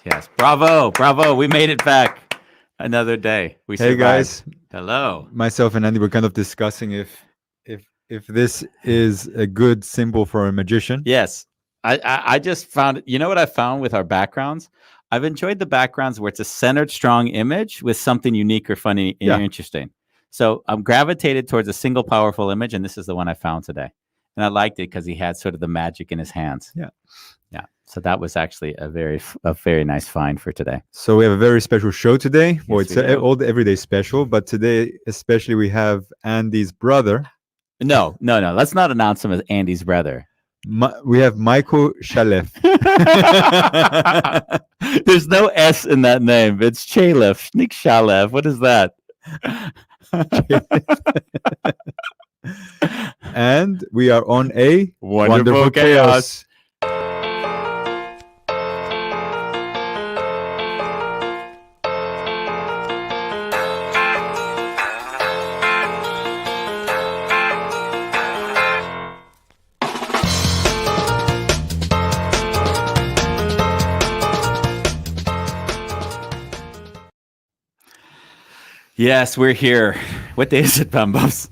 Yes. Bravo. We made it back. Another day. We Hey survived. guys, Hello. myself and Andy were kind of discussing if this is a good symbol for a magician. Yes. I just found, you know what I found with our backgrounds? I've enjoyed the backgrounds where it's a centered, strong image with something unique or funny and Yeah. interesting. So I'm gravitated towards a single powerful image, and this is the one I found today. And I liked it because he had sort of the magic in his hands. Yeah. So that was actually a very nice find for today. So we have a very special show today. Well, Yes, it's we do. all the everyday special, but today especially we have Andy's brother. No. Let's not announce him as Andy's brother. We have Michael Chaleff. There's no S in that name. It's Chaleff. Nick Chaleff. What is that? And we are on a Wonderful chaos. Yes, we're here. What day is it, Bambos?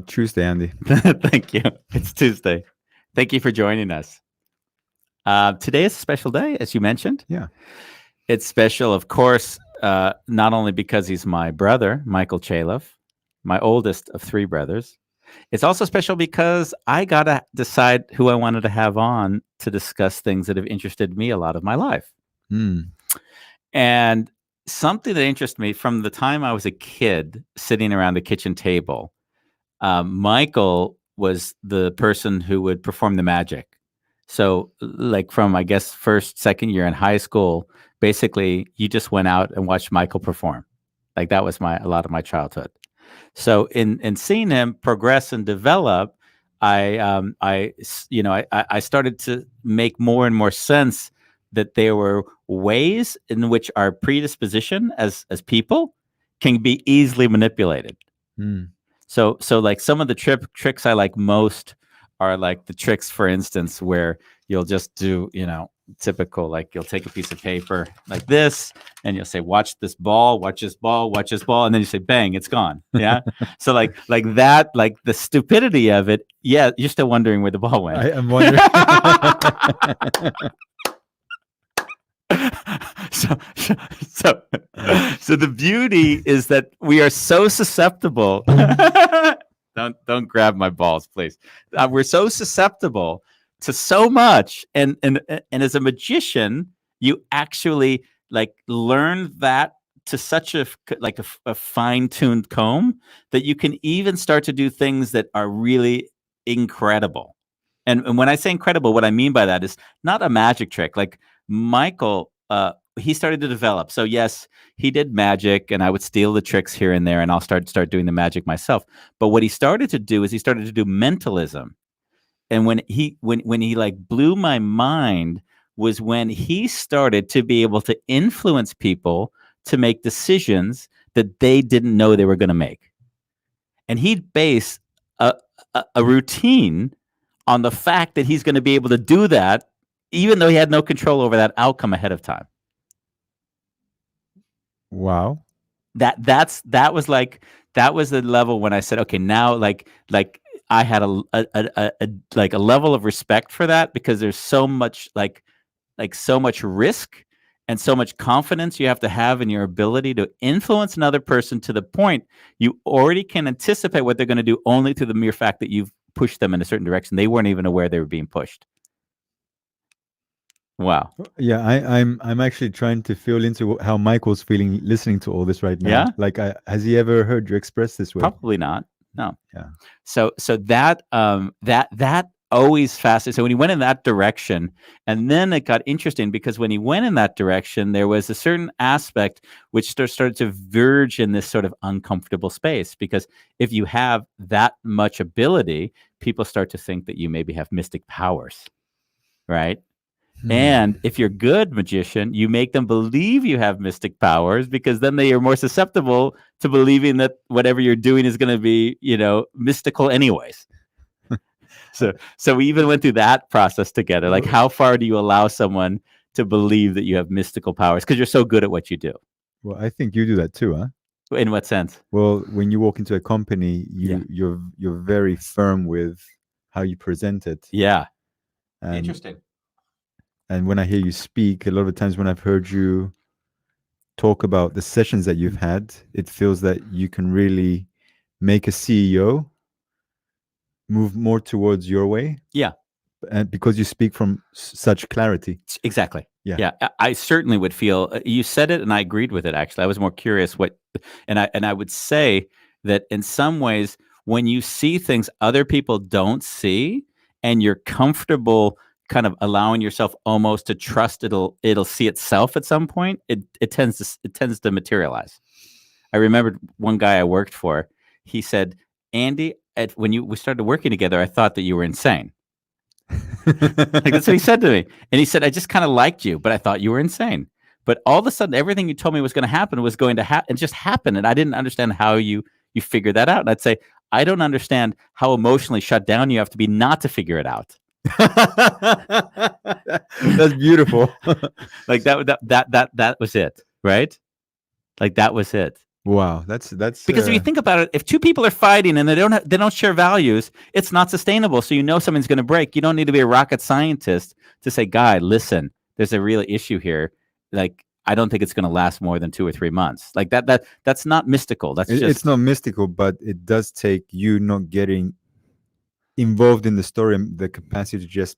Tuesday, Andy. Thank you. It's Tuesday. Thank you for joining us. Today is a special day, as you mentioned. Yeah. It's special, of course, not only because he's my brother, Michael Chaleff, my oldest of three brothers. It's also special because I got to decide who I wanted to have on to discuss things that have interested me a lot of my life. And something that interests me from the time I was a kid sitting around the kitchen table, Michael was the person who would perform the magic. So like from, I guess, first, second year in high school, basically you just went out and watched Michael perform. Like that was a lot of my childhood. So in seeing him progress and develop, I started to make more and more sense that there were ways in which our predisposition as people can be easily manipulated. So like some of the tricks I like most are like the tricks, for instance, where you'll just do, typical, like you'll take a piece of paper like this and you'll say, watch this ball, watch this ball, watch this ball. And then you say, bang, it's gone. Yeah. So like that, like the stupidity of it. Yeah. You're still wondering where the ball went. I am wondering. So the beauty is that we are so susceptible. Don't grab my balls, please. We're so susceptible to so much, and as a magician, you actually like learn that to such a fine-tuned comb that you can even start to do things that are really incredible. And when I say incredible, what I mean by that is not a magic trick. Like Michael, he started to develop. So yes, he did magic, and I would steal the tricks here and there, and I'll start doing the magic myself. But what he started to do is he started to do mentalism. And when he like blew my mind was when he started to be able to influence people to make decisions that they didn't know they were going to make. And he'd base a routine on the fact that he's going to be able to do that, even though he had no control over that outcome ahead of time. Wow. That was the level when I said, okay, now like I had a level of respect for that, because there's so much like so much risk and so much confidence you have to have in your ability to influence another person to the point you already can anticipate what they're going to do only through the mere fact that you've pushed them in a certain direction. They weren't even aware they were being pushed. Wow. Yeah, I'm actually trying to feel into how Michael's feeling listening to all this right now. Yeah? Like, has he ever heard you express this way? Probably not. No. Yeah. So that always fascinating. So when he went in that direction, and then it got interesting because when he went in that direction, there was a certain aspect which started to verge in this sort of uncomfortable space. Because if you have that much ability, people start to think that you maybe have mystic powers, right? And if you're a good magician, you make them believe you have mystic powers, because then they are more susceptible to believing that whatever you're doing is going to be, mystical anyways. So we even went through that process together. Like, how far do you allow someone to believe that you have mystical powers because you're so good at what you do. Well, I think you do that too, huh? In what sense? Well, when you walk into a company, Yeah. you're very firm with how you present it. Yeah. And, Interesting. And when I hear you speak, a lot of the times when I've heard you talk about the sessions that you've had, it feels that you can really make a CEO move more towards your way. Yeah. And because you speak from such clarity. Exactly. Yeah. Yeah. I certainly would feel you said it and I agreed with it. Actually, I was more curious and I would say that in some ways, when you see things other people don't see and you're comfortable kind of allowing yourself almost to trust it'll see itself at some point, it tends to materialize. I remembered one guy I worked for, he said, Andy, when we started working together, I thought that you were insane. Like that's what he said to me. And he said, I just kind of liked you, but I thought you were insane. But all of a sudden, everything you told me was going to happen was going to happen and just happen. And I didn't understand how you figured that out. And I'd say, I don't understand how emotionally shut down you have to be not to figure it out. That's beautiful. Like that was it, right? Like that was it. Wow, that's because if you think about it, if two people are fighting and they don't share values, it's not sustainable. So something's going to break. You don't need to be a rocket scientist to say, "Guy, listen, there's a real issue here. Like, I don't think it's going to last more than 2 or 3 months." Like that's not mystical. It's not mystical, but it does take you not getting involved in the story and the capacity to just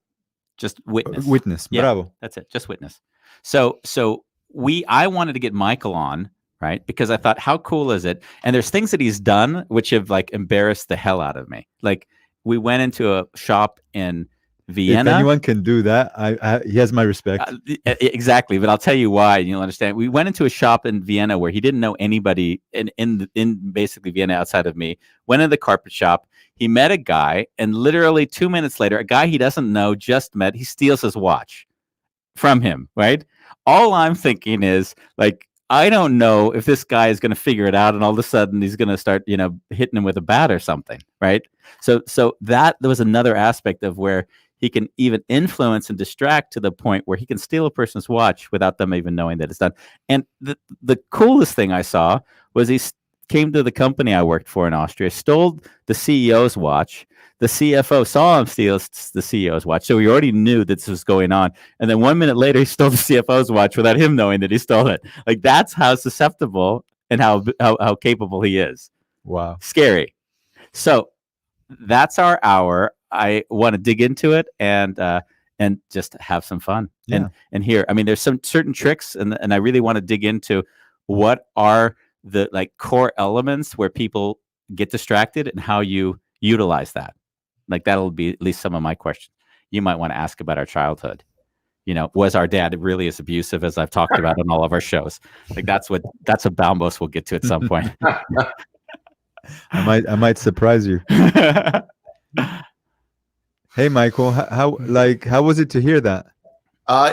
witness. Yeah, Bravo. That's it. Just witness. So I wanted to get Michael on. Right? Because I thought, how cool is it? And there's things that he's done which have like embarrassed the hell out of me. Like we went into a shop in Vienna. If anyone can do that, he has my respect. Exactly. But I'll tell you why, and you'll understand. We went into a shop in Vienna where he didn't know anybody in basically Vienna outside of me. Went in the carpet shop. He met a guy, and literally 2 minutes later, a guy he doesn't know just met, he steals his watch from him, right? All I'm thinking is like, I don't know if this guy is going to figure it out and all of a sudden he's going to start, hitting him with a bat or something, right? So there was another aspect of where he can even influence and distract to the point where he can steal a person's watch without them even knowing that it's done. And the coolest thing I saw was he came to the company I worked for in Austria, stole the CEO's watch. The CFO saw him steal the CEO's watch, so he already knew that this was going on. And then 1 minute later, he stole the CFO's watch without him knowing that he stole it. Like that's how susceptible and how capable he is. Wow, scary. So that's our hour. I want to dig into it and just have some fun. Yeah. And here, I mean, there's some certain tricks, and I really want to dig into what are the like core elements where people get distracted and how you utilize that. Like that'll be at least some of my questions. You might want to ask about our childhood. Was our dad really as abusive as I've talked about on all of our shows? Like that's what Baumbos will get to at some point. I might surprise you. Hey, Michael, how was it to hear that?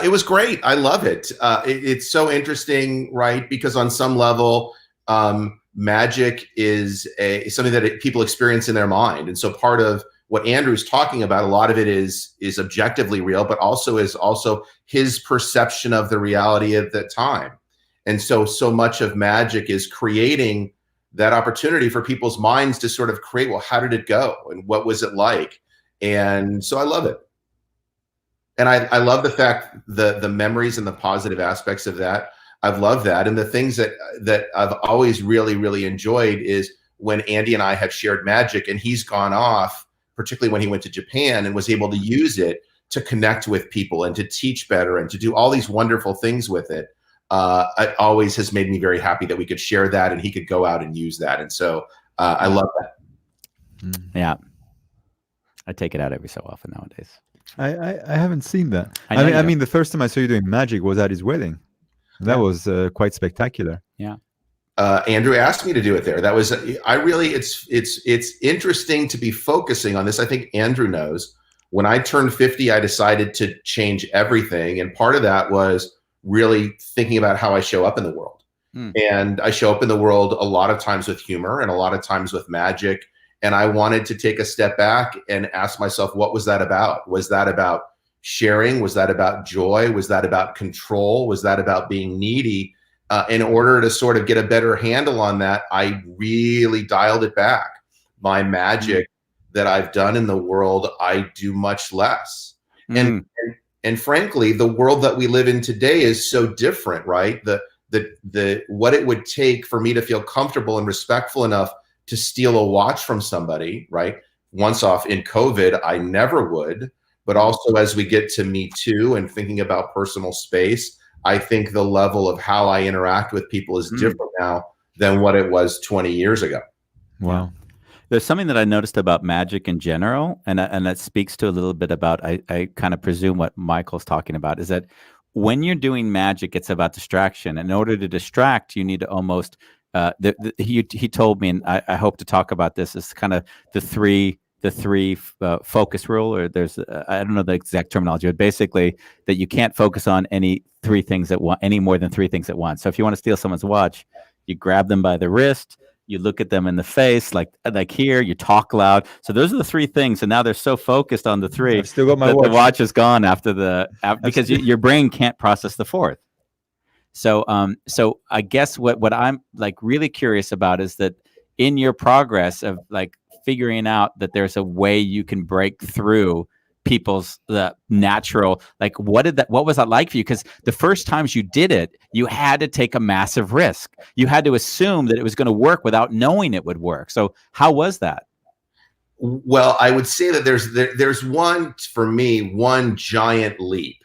It was great. I love it. It's so interesting, right? Because on some level, magic is something that people experience in their mind, and so part of what Andrew's talking about, a lot of it is objectively real, but also is his perception of the reality at that time. And so much of magic is creating that opportunity for people's minds to sort of create, well, how did it go? And what was it like? And so I love it. And I love the fact the memories and the positive aspects of that. I've loved that. And the things that I've always really, really enjoyed is when Andy and I have shared magic and he's gone off, particularly when he went to Japan and was able to use it to connect with people and to teach better and to do all these wonderful things with it. It always has made me very happy that we could share that and he could go out and use that. And so I love that. Yeah. I take it out every so often nowadays. I haven't seen that. I mean, the first time I saw you doing magic was at his wedding. That was quite spectacular. Yeah. Andrew asked me to do it there. That was, it's interesting to be focusing on this. I think Andrew knows when I turned 50, I decided to change everything. And part of that was really thinking about how I show up in the world. And I show up in the world a lot of times with humor and a lot of times with magic. And I wanted to take a step back and ask myself, what was that about? Was that about sharing? Was that about joy? Was that about control? Was that about being needy? In order to sort of get a better handle on that, I really dialed it back. My magic that I've done in the world, I do much less. And frankly, the world that we live in today is so different, right? The what it would take for me to feel comfortable and respectful enough to steal a watch from somebody, right? Once off in COVID, I never would. But also as we get to Me Too and thinking about personal space, I think the level of how I interact with people is different now than what it was 20 years ago. Wow. There's something that I noticed about magic in general, and that speaks to a little bit about, I kind of presume what Michael's talking about, is that when you're doing magic, it's about distraction. In order to distract, you need to almost, he told me, and I hope to talk about this, is kind of the three focus rule, or there's, I don't know the exact terminology, but basically that you can't focus on any more than three things at once. So if you want to steal someone's watch, you grab them by the wrist, you look at them in the face, like here, you talk loud. So those are the three things. And now they're so focused on the three, I've still got my that the watch. watch is gone because your brain can't process the fourth. So, so I guess what I'm like really curious about is that in your progress of like figuring out that there's a way you can break through people's natural, like what was that like for you? Because the first times you did it, you had to take a massive risk. You had to assume that it was going to work without knowing it would work. So how was that? Well, I would say that there's one, for me, one giant leap.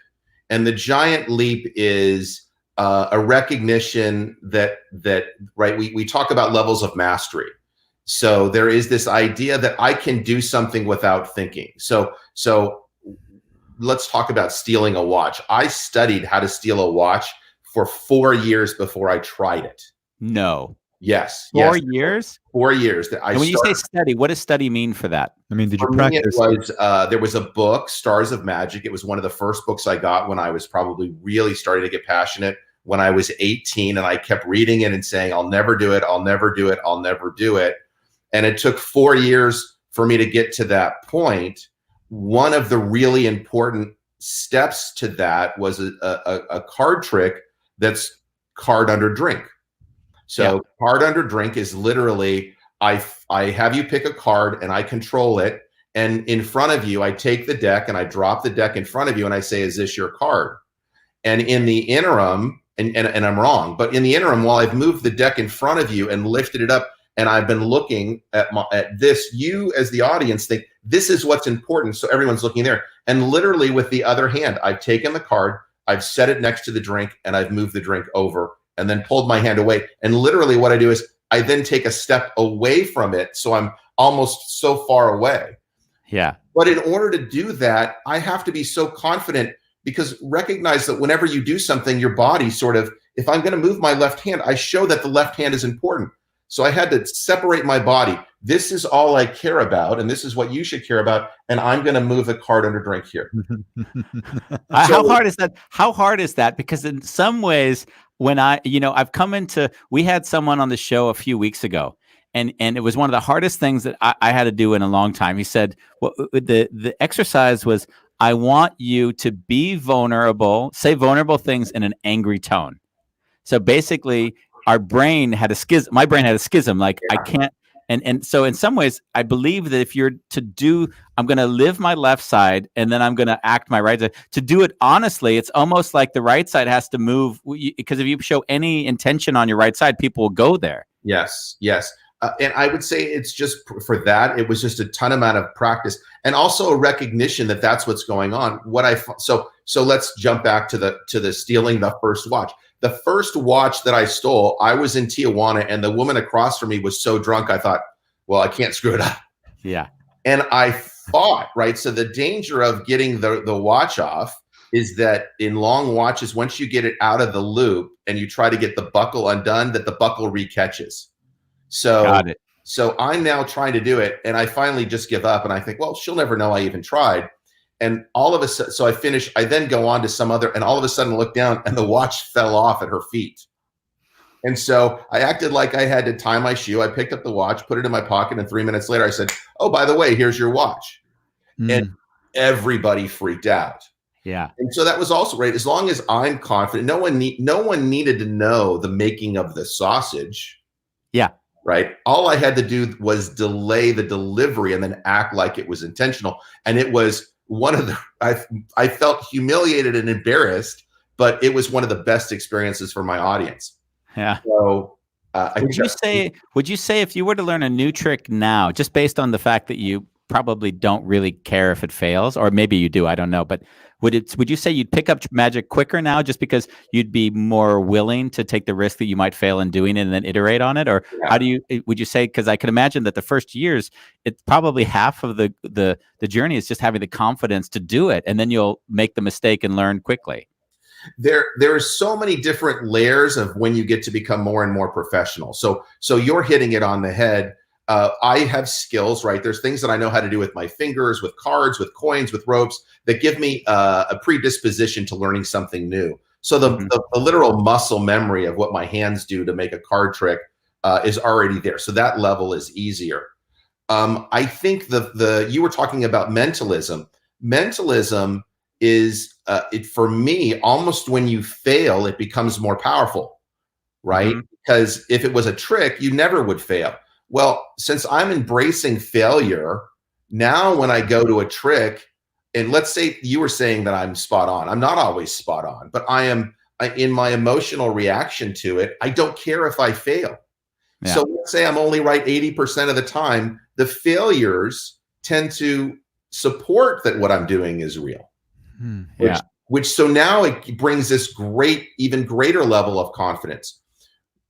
And the giant leap is a recognition that right, we talk about levels of mastery. So there is this idea that I can do something without thinking. So let's talk about stealing a watch. I studied how to steal a watch for 4 years before I tried it. No. Yes. 4 years? 4 years. And when you say study, what does study mean for that? I mean, did you For me, practice? it was, there was a book, Stars of Magic. It was one of the first books I got when I was probably really starting to get passionate when I was 18. And I kept reading it and saying, I'll never do it. I'll never do it. I'll never do it. And it took 4 years for me to get to that point. One of the really important steps to that was a card trick that's card under drink. So card under drink is literally, I have you pick a card and I control it. And in front of you, I take the deck and I drop the deck in front of you and I say, is this your card? And in the interim, and I'm wrong, but in the interim, while I've moved the deck in front of you and lifted it up, and I've been looking at this, you as the audience think this is what's important. So everyone's looking there. And literally with the other hand, I've taken the card, I've set it next to the drink, and I've moved the drink over and then pulled my hand away. And literally what I do is I then take a step away from it. So I'm almost so far away. Yeah. But in order to do that, I have to be so confident, because recognize that whenever you do something, your body sort of, if I'm going to move my left hand, I show that the left hand is important. So I had to separate my body. This is all I care about, and this is what you should care about. And I'm going to move the card under drink here. How hard is that? How hard is that? Because in some ways, when I've come into, we had someone on the show a few weeks ago, and it was one of the hardest things that I had to do in a long time. He said, well, the exercise was, I want you to be vulnerable, say vulnerable things in an angry tone. So basically, our brain had a schism. My brain had a schism. Like I can't. And so in some ways, I believe that if you're to do, I'm going to live my left side and then I'm going to act my right side. To do it honestly, it's almost like the right side has to move, because if you show any intention on your right side, people will go there. Yes, yes. And I would say it's just for that, it was just a ton amount of practice, and also a recognition that that's what's going on. So let's jump back to the stealing the first watch. The first watch that I stole, I was in Tijuana, and the woman across from me was so drunk, I thought, well, I can't screw it up. Yeah. And I fought, right? So the danger of getting the watch off is that in long watches, once you get it out of the loop and you try to get the buckle undone, that the buckle recatches. So, got it. So I'm now trying to do it, and I finally just give up, and I think, well, she'll never know I even tried. And all of a sudden, so I then go on to some other, and all of a sudden look down and the watch fell off at her feet. And so I acted like I had to tie my shoe. I picked up the watch, put it in my pocket, and 3 minutes later I said, oh, by the way, here's your watch. And everybody freaked out. Yeah. And so that was also right. As long as I'm confident, no one needed to know the making of the sausage. Yeah. Right. All I had to do was delay the delivery and then act like it was intentional. And it was one of the, I felt humiliated and embarrassed, but it was one of the best experiences for my audience. Yeah. So would you say if you were to learn a new trick now, just based on the fact that you probably don't really care if it fails, or maybe you do, I don't know, but would you say you'd pick up magic quicker now just because you'd be more willing to take the risk that you might fail in doing it and then iterate on it? Or would you say, because I can imagine that the first years, it's probably half of the journey is just having the confidence to do it, and then you'll make the mistake and learn quickly. There are so many different layers of when you get to become more and more professional. So you're hitting it on the head. I have skills, right? There's things that I know how to do with my fingers, with cards, with coins, with ropes that give me a predisposition to learning something new. So the literal muscle memory of what my hands do to make a card trick is already there. So that level is easier. I think you were talking about mentalism. Mentalism is for me, almost when you fail, it becomes more powerful, right? Because if it was a trick, you never would fail. Well, since I'm embracing failure, now when I go to a trick, and let's say you were saying that I'm spot on. I'm not always spot on, but I am in my emotional reaction to it. I don't care if I fail. Yeah. So let's say I'm only right 80% of the time. The failures tend to support that what I'm doing is real. Which so now it brings this even greater level of confidence.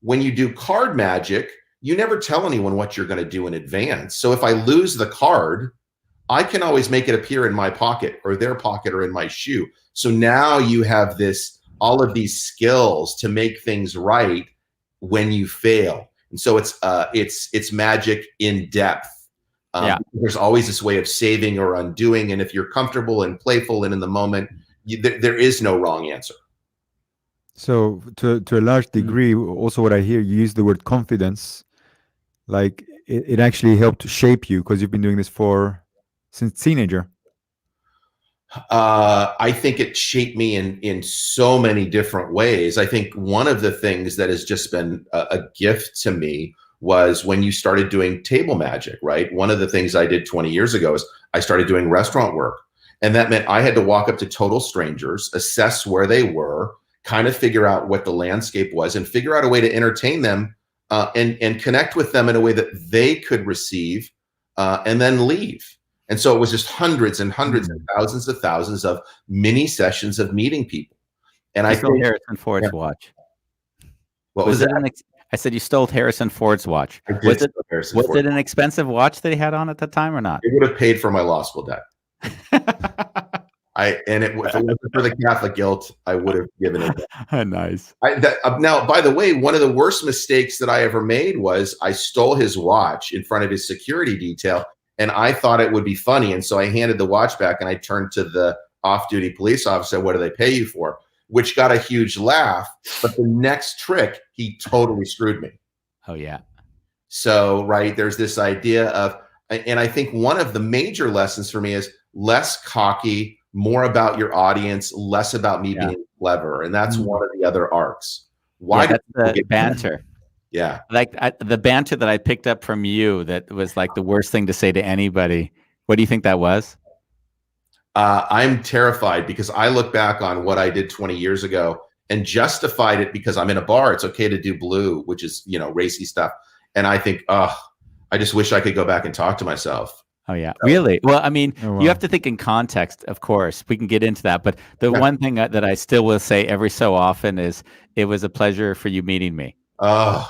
When you do card magic, you never tell anyone what you're going to do in advance. So if I lose the card, I can always make it appear in my pocket or their pocket or in my shoe. So now you have all of these skills to make things right when you fail. And so it's magic in depth. There's always this way of saving or undoing. And if you're comfortable and playful and in the moment, there is no wrong answer. So to a large degree, also what I hear, you use the word confidence. Like it actually helped shape you because you've been doing this since teenager. I think it shaped me in so many different ways. I think one of the things that has just been a gift to me was when you started doing table magic, right? One of the things I did 20 years ago is I started doing restaurant work. And that meant I had to walk up to total strangers, assess where they were, kind of figure out what the landscape was, and figure out a way to entertain them and connect with them in a way that they could receive and then leave. And so it was just hundreds and hundreds and thousands of mini sessions of meeting people. And I stole Harrison Ford's watch. What was that? I said you stole Harrison Ford's watch. Was it an expensive watch that he had on at the time or not? It would have paid for my law school debt. If it wasn't for the Catholic guilt, I would have given it. Nice. Now, by the way, one of the worst mistakes that I ever made was I stole his watch in front of his security detail, and I thought it would be funny. And so I handed the watch back, and I turned to the off-duty police officer, "What do they pay you for?" Which got a huge laugh. But the next trick, he totally screwed me. Oh, yeah. So, right, there's this idea of, and I think one of the major lessons for me is less cocky, more about your audience, less about me being clever. And that's one of the other arcs. Why that's the banter? Yeah. Like the banter that I picked up from you that was like the worst thing to say to anybody. What do you think that was? I'm terrified because I look back on what I did 20 years ago and justified it because I'm in a bar. It's okay to do blue, which is, racy stuff. And I think, I just wish I could go back and talk to myself. Oh, yeah. Really? Well, I mean, you have to think in context, of course. We can get into that. But the one thing that I still will say every so often is it was a pleasure for you meeting me. Oh.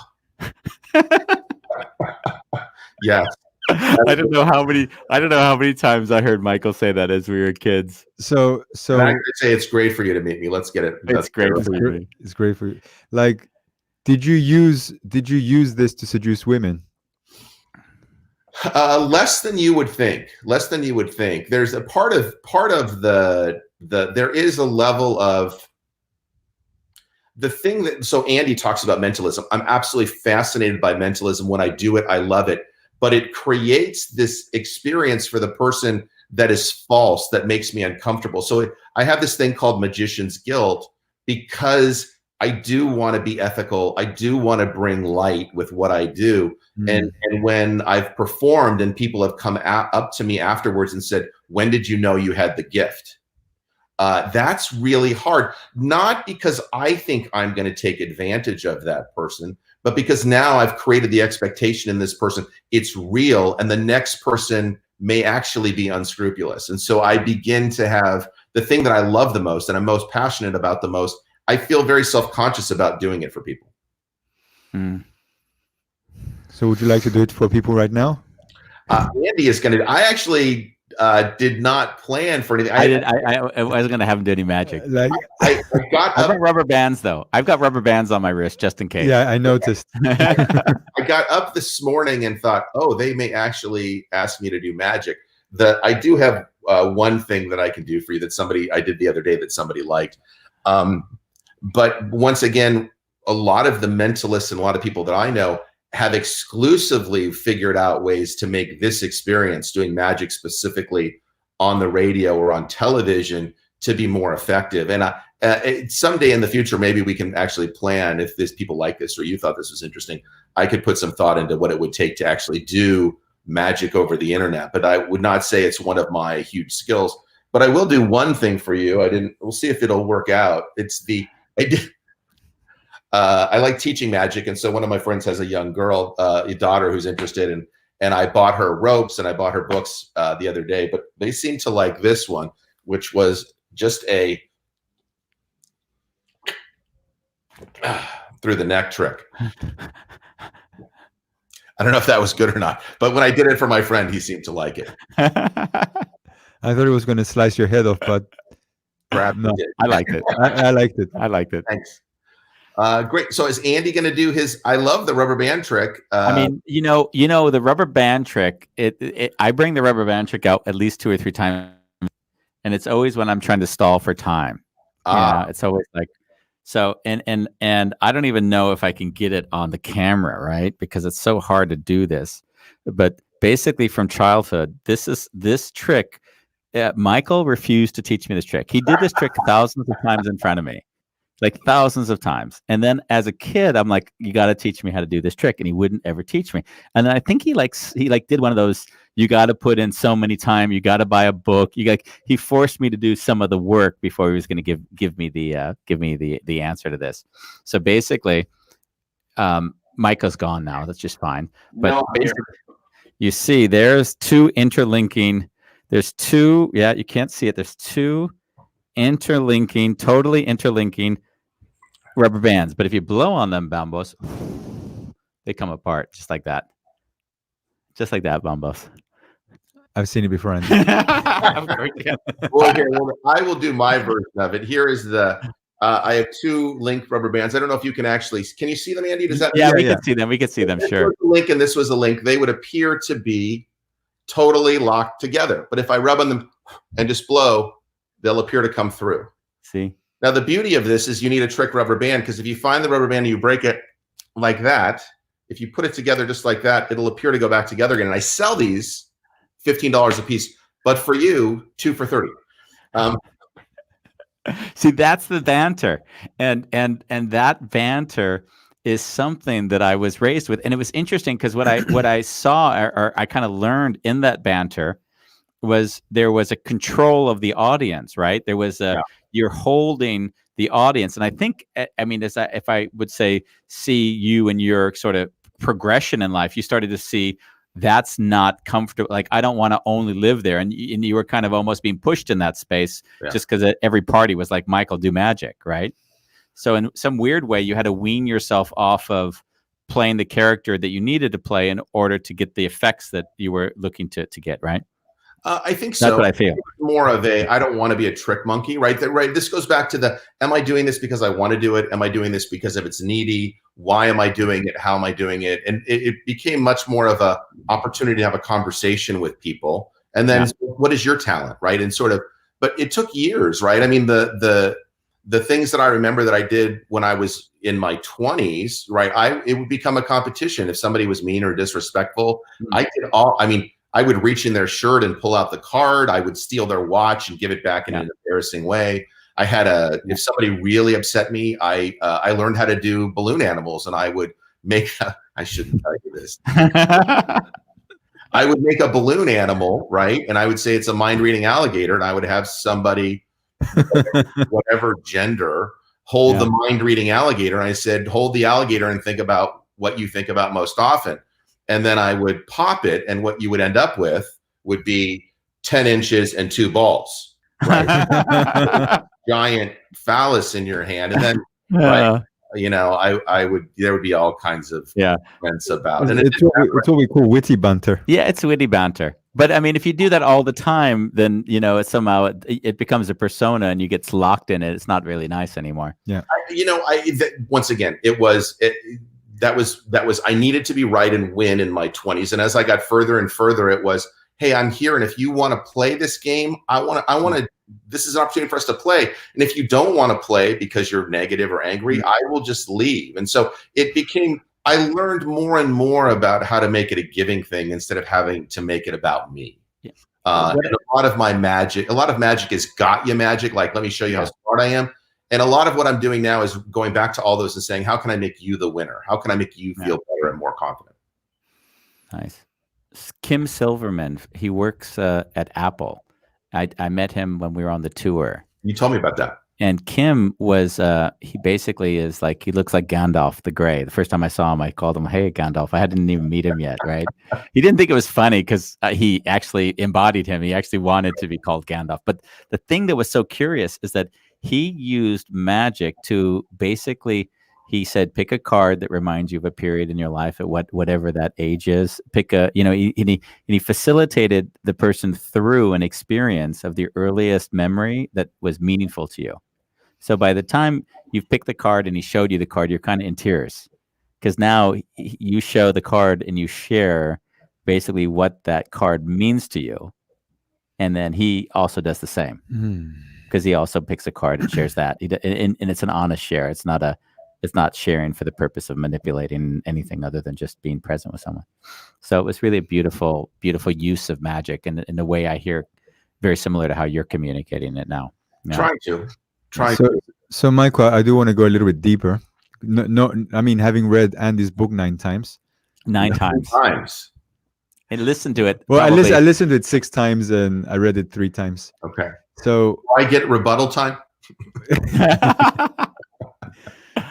Yes. I don't know how many times I heard Michael say that as we were kids. So I could say it's great for you to meet me. Let's get it. It's great for you. It's great for you. Like, did you use this to seduce women? Less than you would think. Less than you would think. There's a part of the there is a level of the thing that, so Andy talks about mentalism. I'm absolutely fascinated by mentalism. When I do it, I love it. But it creates this experience for the person that is false, that makes me uncomfortable. So I have this thing called magician's guilt because I do want to be ethical. I do want to bring light with what I do. And when I've performed and people have come up to me afterwards and said, when did you know you had the gift? That's really hard. Not because I think I'm going to take advantage of that person, but because now I've created the expectation in this person, it's real, and the next person may actually be unscrupulous. And so I begin to have the thing that I love the most and I'm most passionate about the most. I feel very self-conscious about doing it for people. So would you like to do it for people right now? Andy is going to. I actually did not plan for anything. I wasn't going to have him do any magic. I got I've got rubber bands though. I've got rubber bands on my wrist just in case. Yeah, I noticed. I got up this morning and thought, oh, they may actually ask me to do magic. I do have one thing that I can do for you that I did the other day that somebody liked. But once again, a lot of the mentalists and a lot of people that I know have exclusively figured out ways to make this experience, doing magic specifically on the radio or on television, to be more effective. And someday in the future, maybe we can actually plan, if people like this or you thought this was interesting, I could put some thought into what it would take to actually do magic over the internet. But I would not say it's one of my huge skills. But I will do one thing for you. We'll see if it'll work out. I like teaching magic, and so one of my friends has a young girl, a daughter who's interested, and I bought her ropes and I bought her books the other day, but they seem to like this one, which was just a through the neck trick. I don't know if that was good or not, but when I did it for my friend, he seemed to like it. I thought it was going to slice your head off, but no, I liked it. I liked it. I liked it. Thanks. Great. So is Andy going to do his? I love the rubber band trick. I mean, the rubber band trick. I bring the rubber band trick out at least 2 or 3 times, and it's always when I'm trying to stall for time. It's always like so. And I don't even know if I can get it on the camera, right? Because it's so hard to do this. But basically, from childhood, this trick. Michael refused to teach me this trick. He did this trick thousands of times in front of me. Like thousands of times. And then as a kid, I'm like, you got to teach me how to do this trick. And he wouldn't ever teach me. And then I think he did one of those, you got to put in so many time, you got to buy a book. He forced me to do some of the work before he was going to give me the answer to this. So basically, Michael's gone now. That's just fine. But basically, you see, there's two interlinking. There's two. Yeah, you can't see it. There's two totally interlinking rubber bands. But if you blow on them, Bambos, they come apart just like that. Just like that, Bambos. I've seen it before. Well, I will do my version of it. Here is I have 2 linked rubber bands. I don't know if you can you see them, Andy? Does that? Yeah, we can see them. We can see them. Sure. This was a link and this was a link. They would appear to be totally locked together. But if I rub on them and just blow, they'll appear to come through. See? Now, the beauty of this is you need a trick rubber band, because if you find the rubber band and you break it like that, if you put it together just like that, it'll appear to go back together again. And I sell these $15 a piece, but for you, 2 for $30. See, that's the banter. And that banter is something that I was raised with. And it was interesting because what I saw or I kind of learned in that banter was there was a control of the audience, right? There was you're holding the audience. And I think, I mean, if I would say, see you and your sort of progression in life, you started to see that's not comfortable. Like, I don't want to only live there. And you were kind of almost being pushed in that space just because every party was like, Michael, do magic, right? So in some weird way, you had to wean yourself off of playing the character that you needed to play in order to get the effects that you were looking to get, right? I think so. That's what I feel. More of I don't want to be a trick monkey, right? This goes back to am I doing this because I want to do it? Am I doing this because of it's needy? Why am I doing it? How am I doing it? And it became much more of a opportunity to have a conversation with people. And then what is your talent, right? And sort of, but it took years, right? I mean, the things that I remember that I did when I was in my 20s, right? It would become a competition. If somebody was mean or disrespectful, I would reach in their shirt and pull out the card. I would steal their watch and give it back in Yeah. an embarrassing way. I had if somebody really upset me, I learned how to do balloon animals, and I would make. I shouldn't tell you this. I would make a balloon animal, right? And I would say it's a mind-reading alligator, and I would have somebody, whatever gender, hold the mind-reading alligator. And I said, hold the alligator and think about what you think about most often. And then I would pop it, and what you would end up with would be 10 inches and 2 balls, right? Giant phallus in your hand. And then, right, you know, there would be all kinds of comments about it. It's what we call witty banter. Yeah, it's witty banter. But I mean, if you do that all the time, then, you know, it becomes a persona and you get locked in it. It's not really nice anymore. Yeah. Once again, that was I needed to be right and win in my 20s. And as I got further and further, it was, hey, I'm here. And if you want to play this game, I want to, this is an opportunity for us to play. And if you don't want to play because you're negative or angry, I will just leave. And so I learned more and more about how to make it a giving thing instead of having to make it about me. Yeah. And a lot of magic is got you magic. Like, let me show you how smart I am. And a lot of what I'm doing now is going back to all those and saying, how can I make you the winner? How can I make you feel better and more confident? Nice. Kim Silverman, he works at Apple. I met him when we were on the tour. You told me about that. And Kim was, he basically is like, he looks like Gandalf the Grey. The first time I saw him, I called him, hey, Gandalf. I hadn't even meet him yet, right? He didn't think it was funny because he actually embodied him. He actually wanted to be called Gandalf. But the thing that was so curious is that he used magic to basically, he said, pick a card that reminds you of a period in your life at whatever that age is. Pick a, you know, he facilitated the person through an experience of the earliest memory that was meaningful to you. So by the time you've picked the card and he showed you the card, you're kind of in tears because now you show the card and you share basically what that card means to you. And then he also does the same because he also picks a card and shares that. And it's an honest share. It's not sharing for the purpose of manipulating anything other than just being present with someone. So it was really a beautiful, beautiful use of magic and in a way I hear very similar to how you're communicating it now. Trying to. So Michael, I do want to go a little bit deeper. No, I mean, having read Andy's book 9 times. 9 times. And listened to it. Well, I listened to it 6 times and I read it 3 times. Okay. So I get rebuttal time.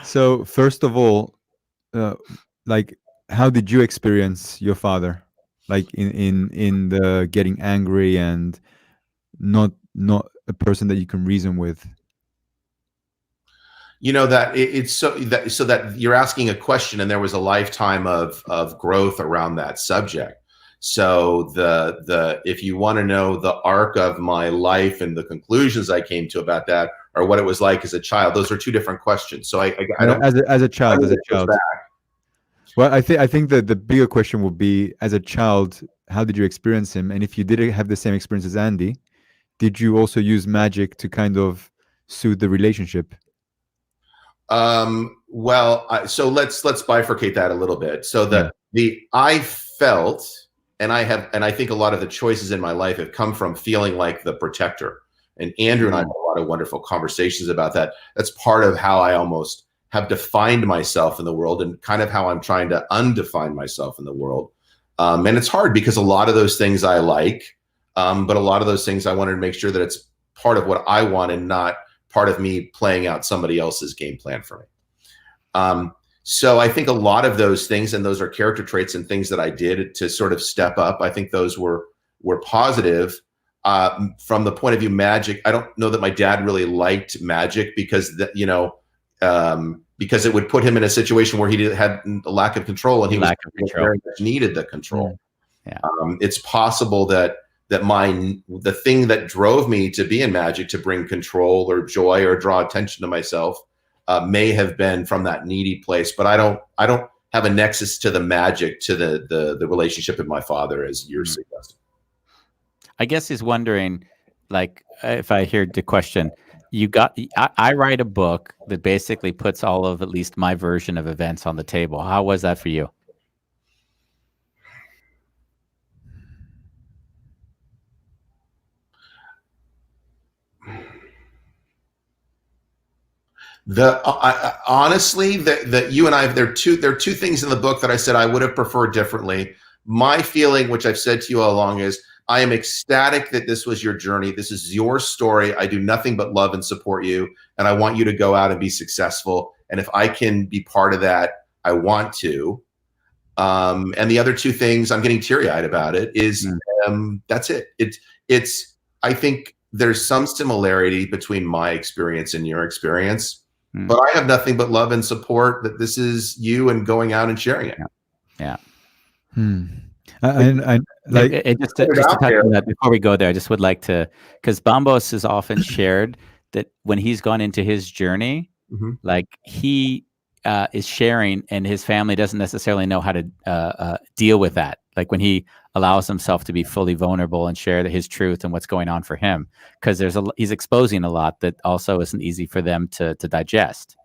So first of all, like, how did you experience your father? Like in the getting angry and not a person that you can reason with. You know that it's so that you're asking a question, and there was a lifetime of growth around that subject. So if you want to know the arc of my life and the conclusions I came to about that, or what it was like as a child, those are 2 different questions. So I don't as a child. Well, I think that the bigger question would be, as a child, how did you experience him? And if you didn't have the same experience as Andy, did you also use magic to kind of soothe the relationship? Well, so let's bifurcate that a little bit. So I felt, and I think a lot of the choices in my life have come from feeling like the protector. And Andrew and I had a lot of wonderful conversations about that. That's part of how I almost have defined myself in the world, and kind of how I'm trying to undefine myself in the world. And it's hard because a lot of those things I like, but a lot of those things I wanted to make sure that it's part of what I want and not part of me playing out somebody else's game plan for me. So I think a lot of those things, and those are character traits and things that I did to sort of step up, I think those were positive. From the point of view magic, I don't know that my dad really liked magic because because it would put him in a situation where he had a lack of control, and he very much needed the control. Yeah. It's possible that the thing that drove me to be in magic, to bring control or joy or draw attention to myself, may have been from that needy place. But I don't have a nexus to the magic, to the relationship with my father, as you're suggesting. I guess he's wondering, like, if I hear the question, I write a book that basically puts all of at least my version of events on the table. How was that for you? Honestly, that you and I, there are two things in the book that I said I would have preferred differently. My feeling, which I've said to you all along, is I am ecstatic that this was your journey. This is your story. I do nothing but love and support you, and I want you to go out and be successful. And if I can be part of that, I want to. And the other two things, I'm getting teary-eyed about it, is that's it. It's I think there's some similarity between my experience and your experience. But I have nothing but love and support that this is you and going out and sharing it. Yeah. I like Just to touch on that before we go there, I just would like to, because Bambos has often shared that when he's gone into his journey, like he is sharing and his family doesn't necessarily know how to deal with that. Like when he allows himself to be fully vulnerable and share his truth and what's going on for him, because he's exposing a lot that also isn't easy for them to digest.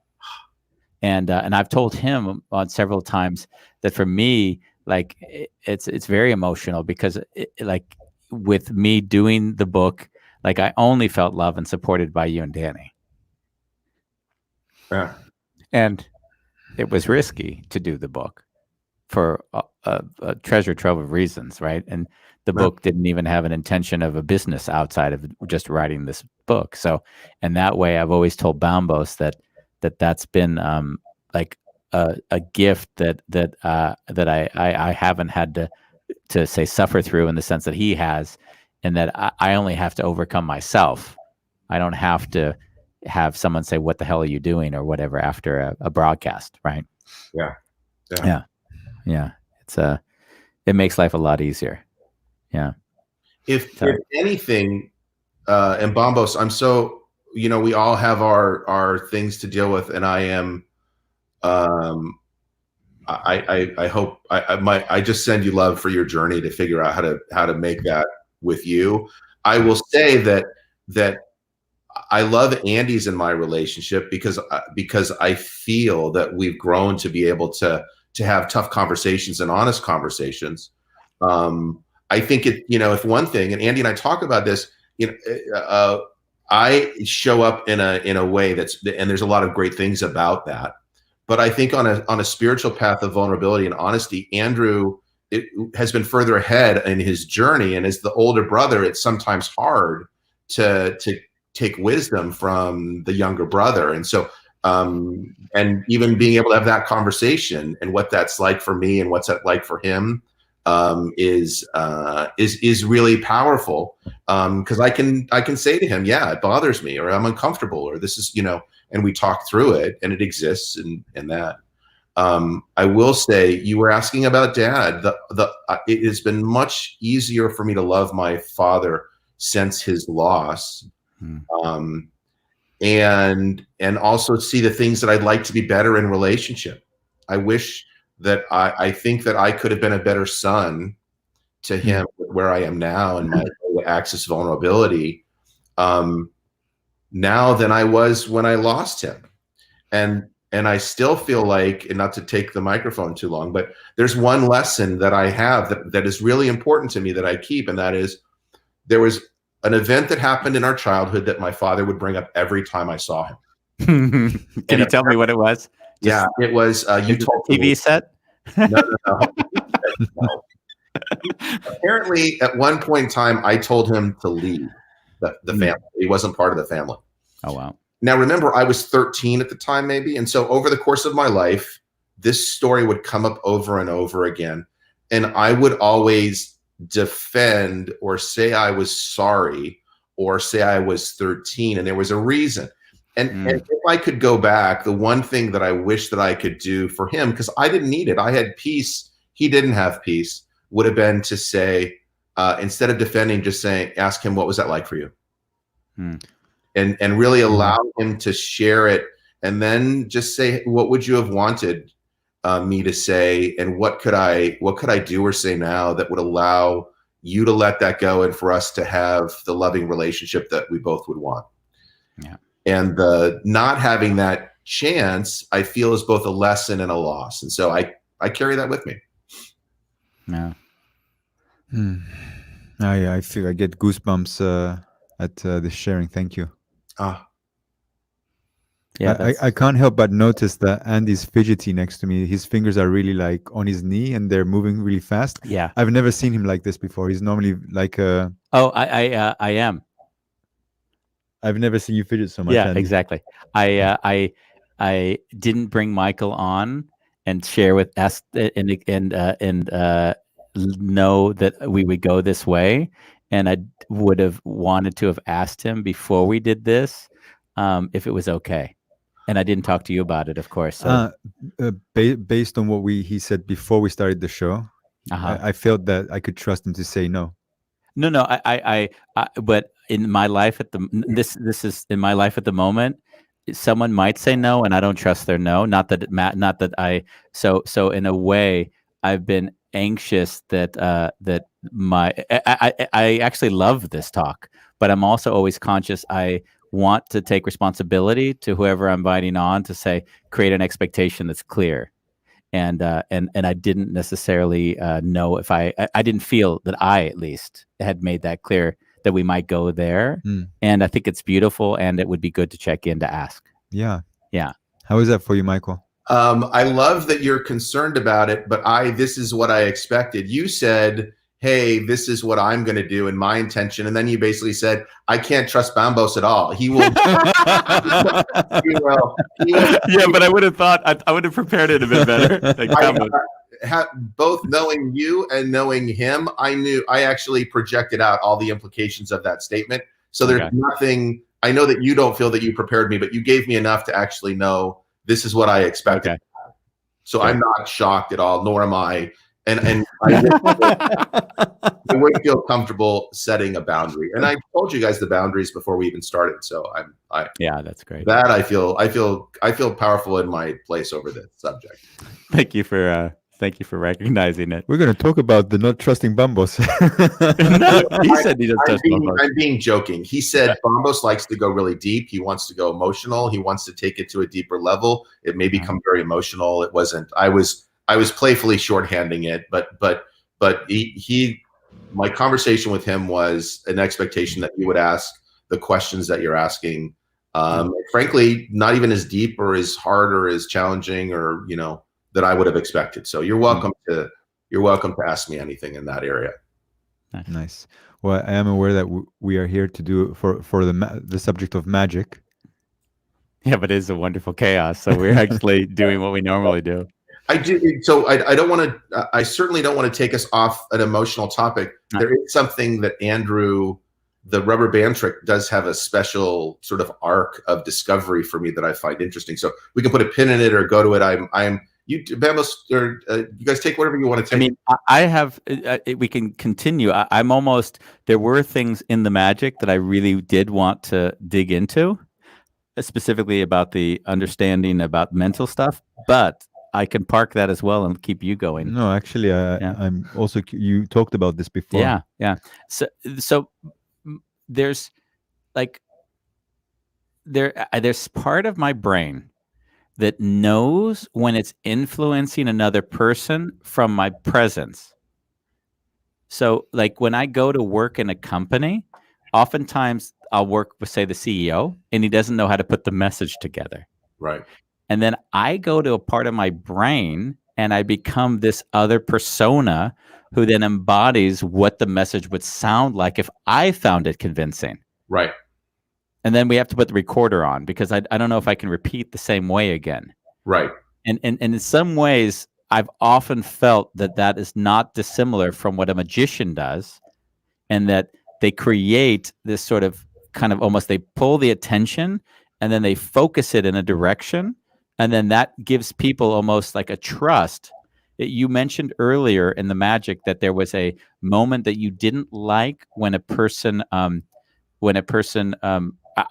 And I've told him on several times that for me, like it's very emotional because like with me doing the book, like I only felt loved and supported by you and Danny. Yeah. And it was risky to do the book for a treasure trove of reasons, right? And the book didn't even have an intention of a business outside of just writing this book. So, in that way, I've always told Bambos that's been like a gift that I haven't had to say suffer through in the sense that he has, and that I only have to overcome myself. I don't have to have someone say, "What the hell are you doing?" or whatever after a broadcast, right? Yeah. It makes life a lot easier. Yeah. If anything, and Bombos, I'm so, we all have our things to deal with, and I am, I hope I just send you love for your journey to figure out how to make that with you. I will say that I love Andy's in my relationship because I feel that we've grown to be able to have tough conversations and honest conversations. I think if one thing, and Andy and I talk about this, I show up in a way and there's a lot of great things about that. But I think on a spiritual path of vulnerability and honesty, Andrew has been further ahead in his journey. And as the older brother, it's sometimes hard to take wisdom from the younger brother. And so, and even being able to have that conversation and what that's like for me and what's that like for him, is really powerful. Cause I can say to him, yeah, it bothers me, or I'm uncomfortable, or this is, and we talk through it, and it exists and that. I will say, you were asking about Dad. It has been much easier for me to love my father since his loss. And also see the things that I'd like to be better in relationship. I wish that I think that I could have been a better son to him where I am now and my access vulnerability now than I was when I lost him. And I still feel like, and not to take the microphone too long, but there's one lesson that I have that is really important to me that I keep, and that is there was an event that happened in our childhood that my father would bring up every time I saw him. Can you tell me what it was? Yeah, it was you told the TV set? No. Apparently, at one point in time, I told him to leave the family. He wasn't part of the family. Oh, wow. Now, remember, I was 13 at the time, maybe. And so over the course of my life, this story would come up over and over again. And I would always defend or say I was sorry or say I was 13. And there was a reason. And if I could go back, the one thing that I wish that I could do for him, because I didn't need it, I had peace, he didn't have peace, would have been to say, instead of defending, just saying, ask him, what was that like for you? And really allow him to share it, and then just say, what would you have wanted me to say, and what could I do or say now that would allow you to let that go and for us to have the loving relationship that we both would want. Yeah. And the not having that chance, I feel, is both a lesson and a loss. And so I carry that with me. Yeah. I feel I get goosebumps at the sharing. Thank you. Yeah, I can't help but notice that Andy's fidgety next to me. His fingers are really like on his knee and they're moving really fast. yeah. I've never seen him like this before. He's normally like Oh, I am. I've never seen you fidget so much, Yeah, Andy. exactly. I didn't bring Michael on and share with us and know that we would go this way, and I would have wanted to have asked him before we did this if it was okay, and I didn't talk to you about it, of course. So, Based on what he said before we started the show, I felt that I could trust him to say no. No, but in my life this is in my life at the moment, someone might say no, and I don't trust their no. Not that I. So in a way, I've been anxious that I actually love this talk, but I'm also always conscious. I want to take responsibility to whoever I'm inviting on to say create an expectation that's clear. And I didn't necessarily know if I didn't feel that I at least had made that clear that we might go there. And I think it's beautiful, and it would be good to check in to ask. Yeah. Yeah. How is that for you, Michael? I love that you're concerned about it, but this is what I expected. You said, hey, this is what I'm going to do and my intention. And then you basically said, I can't trust Bambos at all. He will. Yeah, but I would have thought, I would have prepared it a bit better. Like, both knowing you and knowing him, I actually projected out all the implications of that statement. So there's nothing, I know that you don't feel that you prepared me, but you gave me enough to actually know this is what I expected. Okay. So I'm not shocked at all, nor am I. And I would feel comfortable setting a boundary. And I told you guys the boundaries before we even started. So yeah, that's great. That I feel powerful in my place over this subject. Thank you for recognizing it. We're going to talk about the not trusting Bambos. No, he said he doesn't trust Bambos. I'm being joking. He said Bambos likes to go really deep. He wants to go emotional. He wants to take it to a deeper level. It may become very emotional. It wasn't. I was playfully shorthanding it, but my conversation with him was an expectation that he would ask the questions that you're asking. Frankly, not even as deep or as hard or as challenging or that I would have expected. So you're welcome to ask me anything in that area. Nice. Well, I am aware that we are here to do for the subject of magic. Yeah, but it is a wonderful chaos. So we're actually doing what we normally do. I do. So I don't want to. I certainly don't want to take us off an emotional topic. There is something that Andrew, the rubber band trick, does have a special sort of arc of discovery for me that I find interesting. So we can put a pin in it or go to it. You Bambos, or you guys take whatever you want to take. I mean, I have. We can continue. I'm almost. There were things in the magic that I really did want to dig into, specifically about the understanding about mental stuff, but I can park that as well and keep you going. No, actually, I'm also. You talked about this before. Yeah. So there's there's part of my brain that knows when it's influencing another person from my presence. So, like when I go to work in a company, oftentimes I'll work with, say, the CEO, and he doesn't know how to put the message together. Right. And then I go to a part of my brain and I become this other persona who then embodies what the message would sound like if I found it convincing. Right. And then we have to put the recorder on because I don't know if I can repeat the same way again. Right. And in some ways, I've often felt that is not dissimilar from what a magician does, and that they create this sort of kind of almost, they pull the attention and then they focus it in a direction. And then that gives people almost like a trust. You mentioned earlier in the magic that there was a moment that you didn't like when a person,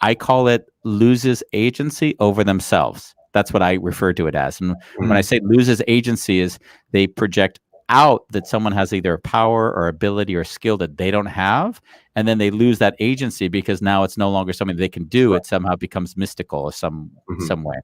I call it loses agency over themselves. That's what I refer to it as. And when I say loses agency is they project out that someone has either a power or ability or skill that they don't have. And then they lose that agency because now it's no longer something they can do. It somehow becomes mystical or some way.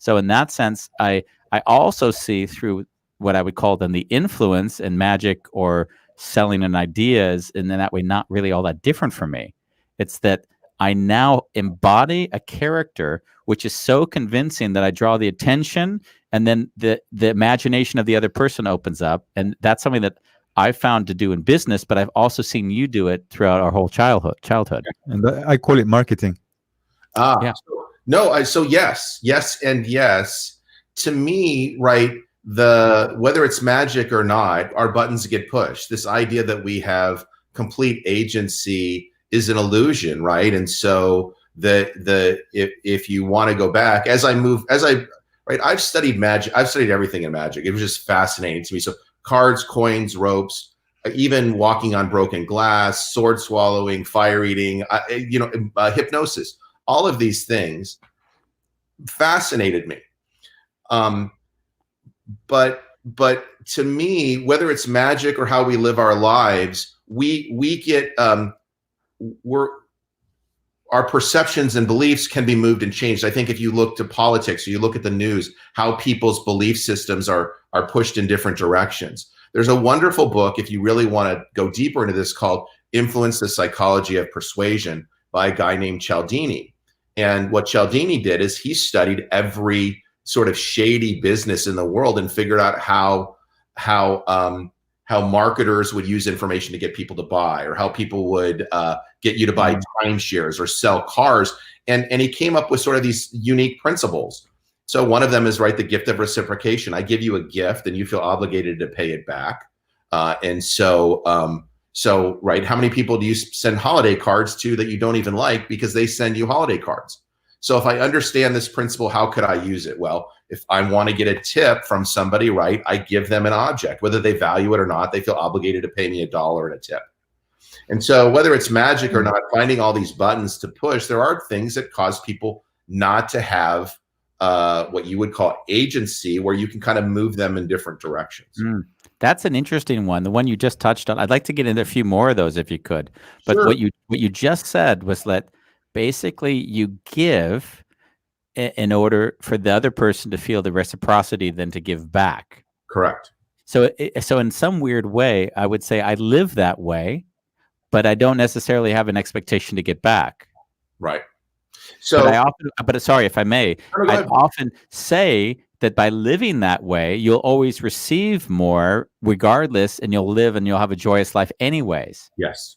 So in that sense, I also see through what I would call then the influence in magic or selling an idea is in that way not really all that different from me. It's that I now embody a character which is so convincing that I draw the attention, and then the imagination of the other person opens up. And that's something that I found to do in business, but I've also seen you do it throughout our whole childhood. And I call it marketing. Yeah. So yes, and yes. To me, right, whether it's magic or not, our buttons get pushed. This idea that we have complete agency is an illusion, right? And so if you want to go back, I've studied magic. I've studied everything in magic. It was just fascinating to me. So cards, coins, ropes, even walking on broken glass, sword swallowing, fire eating, hypnosis. All of these things fascinated me. But to me, whether it's magic or how we live our lives, we get our perceptions and beliefs can be moved and changed. I think if you look to politics or you look at the news, how people's belief systems are pushed in different directions. There's a wonderful book, if you really want to go deeper into this, called Influence: The Psychology of Persuasion by a guy named Cialdini. And what Cialdini did is he studied every sort of shady business in the world and figured out how marketers would use information to get people to buy, or how people would get you to buy timeshares or sell cars. And he came up with sort of these unique principles. So one of them is, right, the gift of reciprocation. I give you a gift and you feel obligated to pay it back. So, right, how many people do you send holiday cards to that you don't even like because they send you holiday cards? So if I understand this principle, how could I use it? Well, if I want to get a tip from somebody, right, I give them an object, whether they value it or not. They feel obligated to pay me $1 and a tip. And so whether it's magic or not, finding all these buttons to push, there are things that cause people not to have what you would call agency, where you can kind of move them in different directions. That's an interesting one. The one you just touched on. I'd like to get into a few more of those if you could. But Sure. what you just said was that basically you give in order for the other person to feel the reciprocity, then to give back. Correct. So in some weird way, I would say I live that way, but I don't necessarily have an expectation to get back. Right. So, but sorry, if I may, I often say that by living that way, you'll always receive more regardless, and you'll live and you'll have a joyous life anyways. Yes.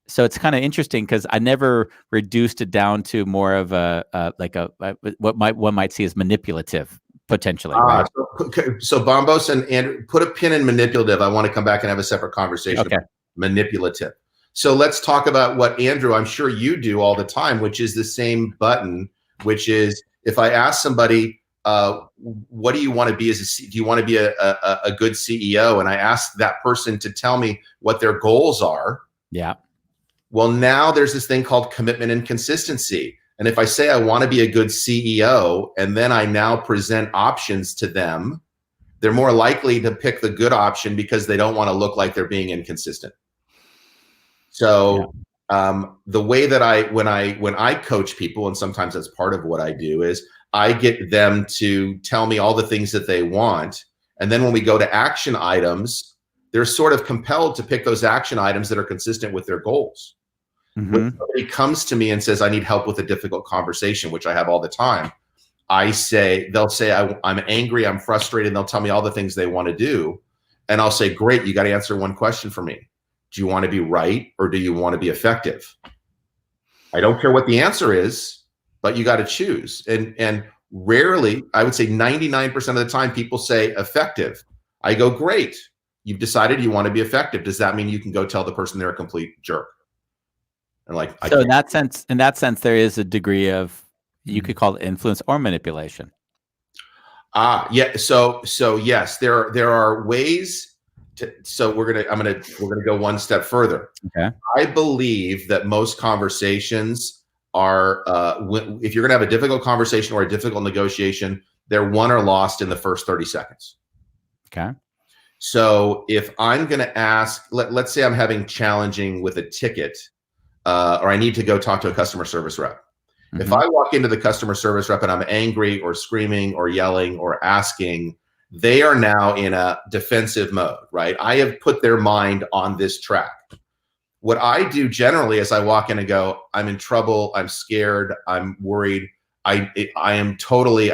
So it's kind of interesting because I never reduced it down to more of what one might see as manipulative potentially. Right? So Bombos and put a pin in manipulative. I want to come back and have a separate conversation about manipulative. So let's talk about what, Andrew, I'm sure you do all the time, which is the same button, which is if I ask somebody, what do you want to be do you want to be a good CEO? And I ask that person to tell me what their goals are. Yeah. Well, now there's this thing called commitment and consistency. And if I say I want to be a good CEO, and then I now present options to them, they're more likely to pick the good option because they don't want to look like they're being inconsistent. So the way that when I coach people, and sometimes that's part of what I do, is I get them to tell me all the things that they want. And then when we go to action items, they're sort of compelled to pick those action items that are consistent with their goals. When somebody comes to me and says, I need help with a difficult conversation, which I have all the time, they'll say, I'm angry, I'm frustrated, and they'll tell me all the things they want to do. And I'll say, great, you got to answer one question for me. Do you want to be right, or do you want to be effective? I don't care what the answer is, but you got to choose. And rarely, I would say 99% of the time, people say effective. I go, great. You've decided you want to be effective. Does that mean you can go tell the person they're a complete jerk? And so in that sense, there is a degree of, you could call it influence or manipulation. Yeah. So yes, there are ways to, so we're gonna go one step further. Okay. I believe that most conversations are, if you're gonna have a difficult conversation or a difficult negotiation, they're won or lost in the first 30 seconds. Okay. So if I'm gonna ask, let's say I'm having challenging with a ticket, or I need to go talk to a customer service rep. If I walk into the customer service rep and I'm angry or screaming or yelling or asking, they are now in a defensive mode, right? I have put their mind on this track. What I do generally is I walk in and go, I'm in trouble. I'm scared. I'm worried. I've totally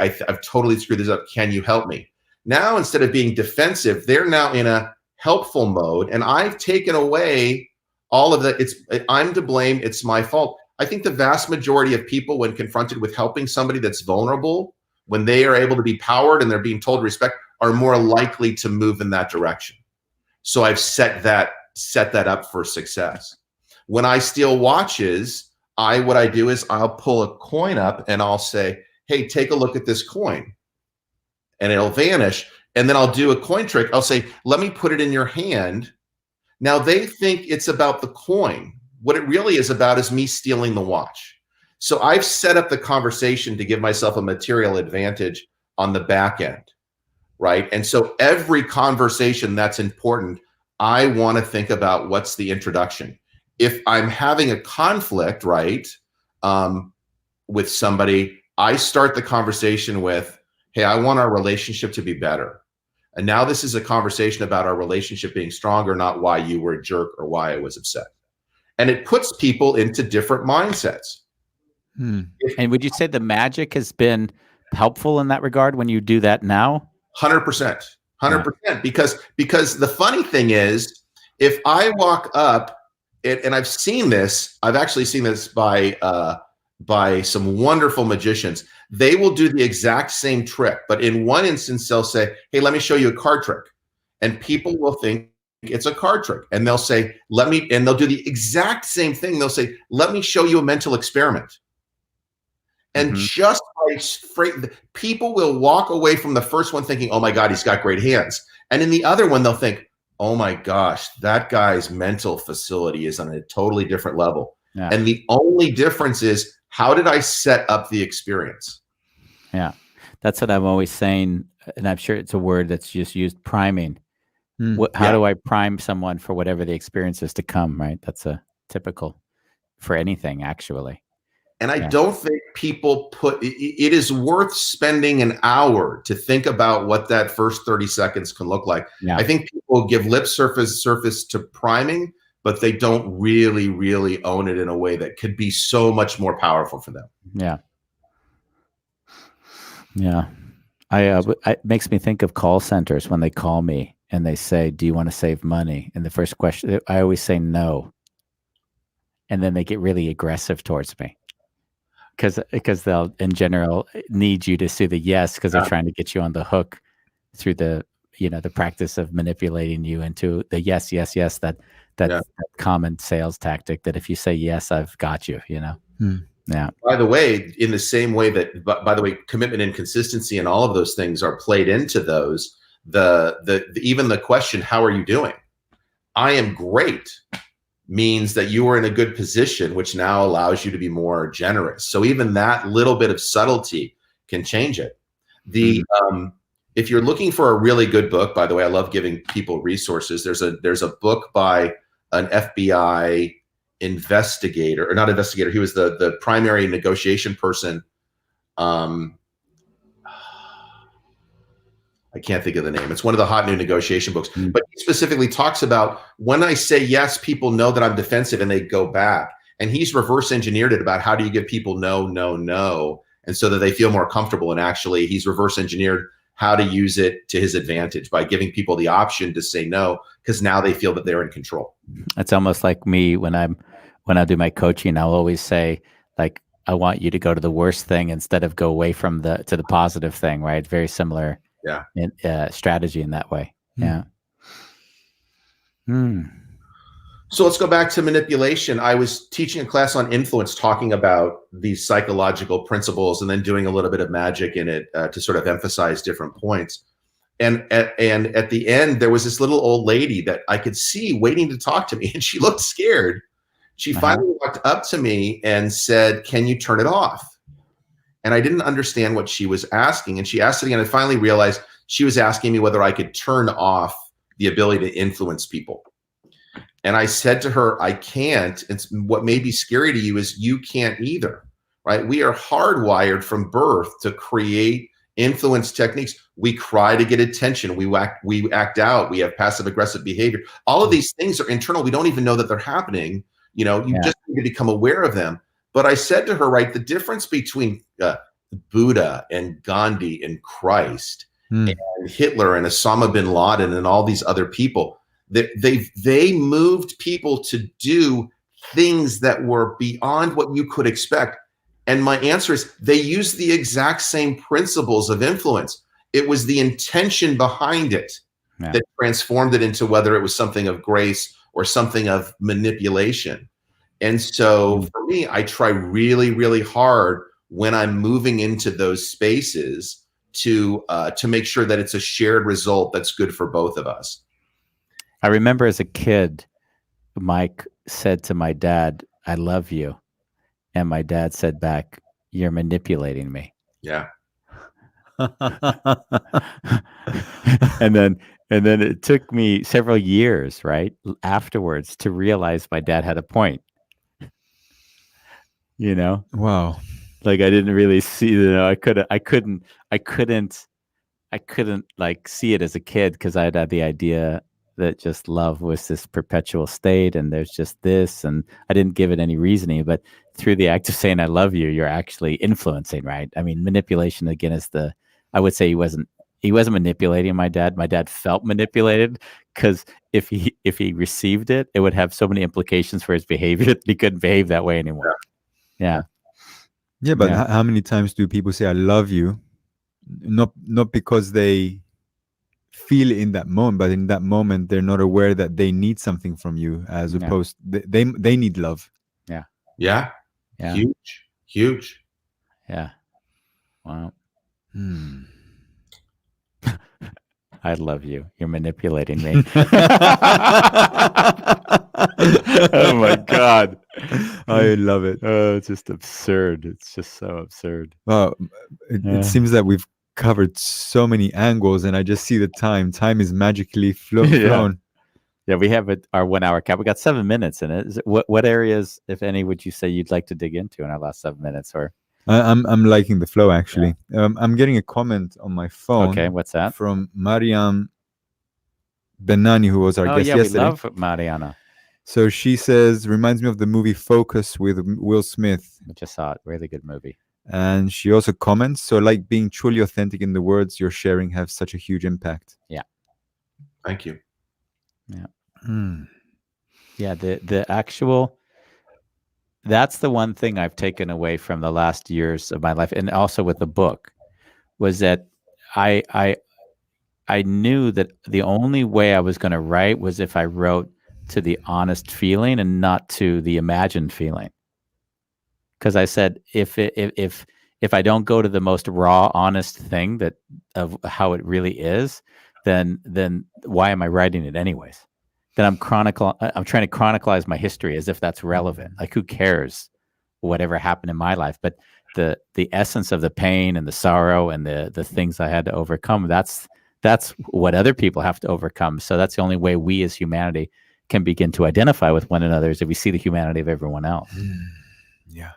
screwed this up. Can you help me? Now, instead of being defensive, they're now in a helpful mode. And I've taken away all of the, I'm to blame. It's my fault. I think the vast majority of people, when confronted with helping somebody that's vulnerable, when they are able to be powered and they're being told respect, are more likely to move in that direction. So I've set that up for success. When I steal watches, what I do is I'll pull a coin up and I'll say, hey, take a look at this coin. And it'll vanish. And then I'll do a coin trick. I'll say, let me put it in your hand. Now they think it's about the coin. What it really is about is me stealing the watch. So I've set up the conversation to give myself a material advantage on the back end, right? And so every conversation that's important, I want to think about what's the introduction. If I'm having a conflict, right, with somebody, I start the conversation with, hey, I want our relationship to be better. And now this is a conversation about our relationship being stronger, not why you were a jerk or why I was upset. And it puts people into different mindsets. And would you say the magic has been helpful in that regard when you do that now? 100%. 100%. Because the funny thing is, if I walk up, and I've seen this, I've actually seen this by some wonderful magicians. They will do the exact same trick, but in one instance, they'll say, hey, let me show you a card trick. And people will think it's a card trick. And they'll say, and they'll do the exact same thing. They'll say, let me show you a mental experiment. And just by people will walk away from the first one thinking, oh my God, he's got great hands. And in the other one, they'll think, oh my gosh, that guy's mental facility is on a totally different level. Yeah. And the only difference is, how did I set up the experience? Yeah, that's what I'm always saying. And I'm sure it's a word that's just used, priming. How do I prime someone for whatever the experience is to come, right? That's a typical for anything, actually. And I don't think people it is worth spending an hour to think about what that first 30 seconds can look like. Yeah. I think people give lip service to priming, but they don't really, really own it in a way that could be so much more powerful for them. Yeah. Yeah. It makes me think of call centers when they call me and they say, do you want to save money? And the first question, I always say no. And then they get really aggressive towards me. Because they'll, in general, need you to say the yes, because they're trying to get you on the hook through the practice of manipulating you into the yes, that common sales tactic that if you say yes, I've got you. Yeah. By the way, in the same way that, by the way, commitment and consistency and all of those things are played into those. Even the question, how are you doing? I am great. Means that you are in a good position, which now allows you to be more generous. So even that little bit of subtlety can change it. If you're looking for a really good book, by the way, I love giving people resources. There's a book by an FBI investigator, or not investigator. He was the primary negotiation person. I can't think of the name. It's one of the hot new negotiation books, but he specifically talks about when I say yes, people know that I'm defensive and they go back. And he's reverse engineered it about how do you give people no, no, no, and so that they feel more comfortable. And actually, he's reverse engineered how to use it to his advantage by giving people the option to say no, because now they feel that they're in control. It's almost like me when I do my coaching. I'll always say, like, I want you to go to the worst thing instead of go away from to the positive thing. Right? Very similar. Yeah. Strategy in that way. Yeah. So let's go back to manipulation. I was teaching a class on influence, talking about these psychological principles and then doing a little bit of magic in it to sort of emphasize different points. And at the end, there was this little old lady that I could see waiting to talk to me, and she looked scared. She finally walked up to me and said, can you turn it off? And I didn't understand what she was asking. And she asked it again. I finally realized she was asking me whether I could turn off the ability to influence people. And I said to her, I can't. And what may be scary to you is you can't either, right? We are hardwired from birth to create influence techniques. We cry to get attention. We act out. We have passive aggressive behavior. All of these things are internal. We don't even know that they're happening. You just need to become aware of them. But I said to her, right, the difference between Buddha and Gandhi and Christ and Hitler and Osama bin Laden and all these other people, they moved people to do things that were beyond what you could expect. And my answer is they used the exact same principles of influence. It was the intention behind it that transformed it into whether it was something of grace or something of manipulation. And so for me, I try really, really hard when I'm moving into those spaces to make sure that it's a shared result that's good for both of us. I remember as a kid, Mike said to my dad, "I love you." And my dad said back, "You're manipulating me." Yeah. and then it took me several years, right, afterwards to realize my dad had a point. Wow. Like I didn't really see, I couldn't like see it as a kid because I had the idea that just love was this perpetual state and there's just this, and I didn't give it any reasoning. But through the act of saying I love you, you're actually influencing, right? I mean, manipulation again is I would say he wasn't manipulating my dad. My dad felt manipulated because if he received it, it would have so many implications for his behavior that he couldn't behave that way anymore. Yeah. But how many times do people say I love you? Not because they feel it in that moment, but in that moment they're not aware that they need something from you, as opposed they need love. Yeah. Huge. Yeah. Wow. I love you. You're manipulating me. Oh my God. I love it. Oh, it's just absurd. It's just so absurd. Well, it seems that we've covered so many angles, and I just see the time. Time is magically flown. Yeah, we have our 1 hour cap. We got 7 minutes in it. What areas, if any, would you say you'd like to dig into in our last 7 minutes? Or I'm liking the flow, actually. I'm getting a comment on my phone. Okay, what's that? From Mariam Benani, who was our guest yesterday. We love Mariana. So she says, reminds me of the movie Focus with Will Smith. I just saw it. Really good movie. And she also comments, so like being truly authentic in the words you're sharing have such a huge impact. Yeah. Thank you. Yeah. Yeah, the actual, that's the one thing I've taken away from the last years of my life, and also with the book, was that I knew that the only way I was going to write was if I wrote to the honest feeling and not to the imagined feeling. Because I said, if I don't go to the most raw, honest thing that of how it really is, then why am I writing it anyways? Then I'm trying to chronicleize my history as if that's relevant. Like, who cares whatever happened in my life? But the essence of the pain and the sorrow and the things I had to overcome, that's what other people have to overcome. So that's the only way we as humanity can begin to identify with one another, is if we see the humanity of everyone else. Yeah.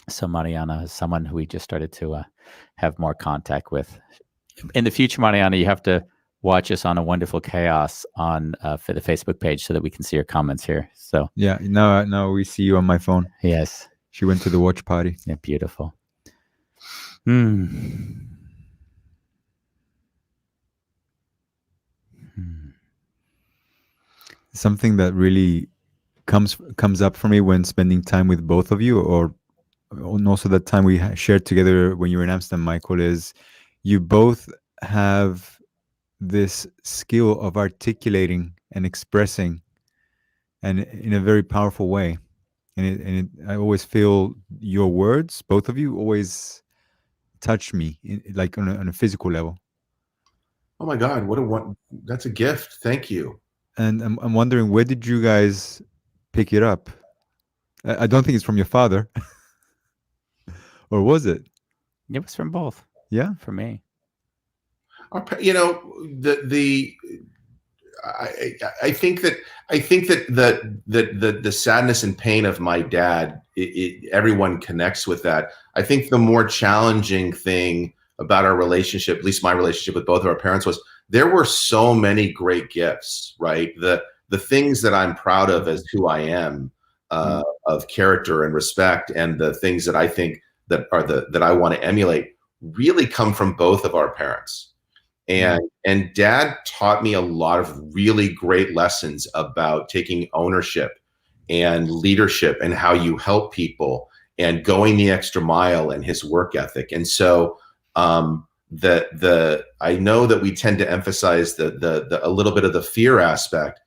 So Mariana is someone who we just started to have more contact with. In the future, Mariana, you have to watch us on A Wonderful Chaos on for the Facebook page so that we can see your comments here. So now we see you on my phone. Yes. She went to the watch party. Yeah, beautiful. Something that really comes up for me when spending time with both of you, or also that time we shared together when you were in Amsterdam, Michael, is you both have this skill of articulating and expressing, and in a very powerful way. And I always feel your words, both of you, always touch me, like on a physical level. Oh my God, that's a gift. Thank you. And I'm wondering, where did you guys pick it up? I don't think it's from your father. Or was it? It was from both. Yeah, for me. The I think that the sadness and pain of my dad, everyone connects with that. I think the more challenging thing about our relationship, at least my relationship with both of our parents, was there were so many great gifts, right? The things that I'm proud of as who I am, of character and respect, and the things that I think that are that I want to emulate, really come from both of our parents. And dad taught me a lot of really great lessons about taking ownership and leadership and how you help people and going the extra mile and his work ethic. And so I know that we tend to emphasize the a little bit of the fear aspect.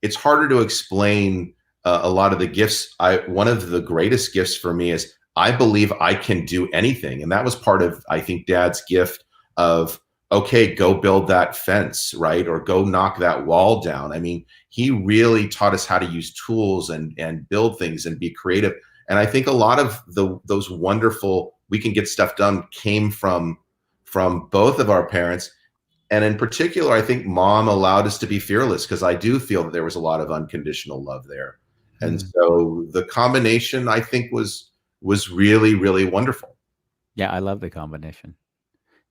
It's harder to explain a lot of the gifts. One of the greatest gifts for me is I believe I can do anything. And that was part of, I think, dad's gift of, okay, go build that fence, right? Or go knock that wall down. I mean, he really taught us how to use tools and build things and be creative. And I think a lot of those wonderful, we can get stuff done, came from both of our parents. And in particular, I think mom allowed us to be fearless, because I do feel that there was a lot of unconditional love there. And so the combination, I think, was really, really wonderful. Yeah, I love the combination.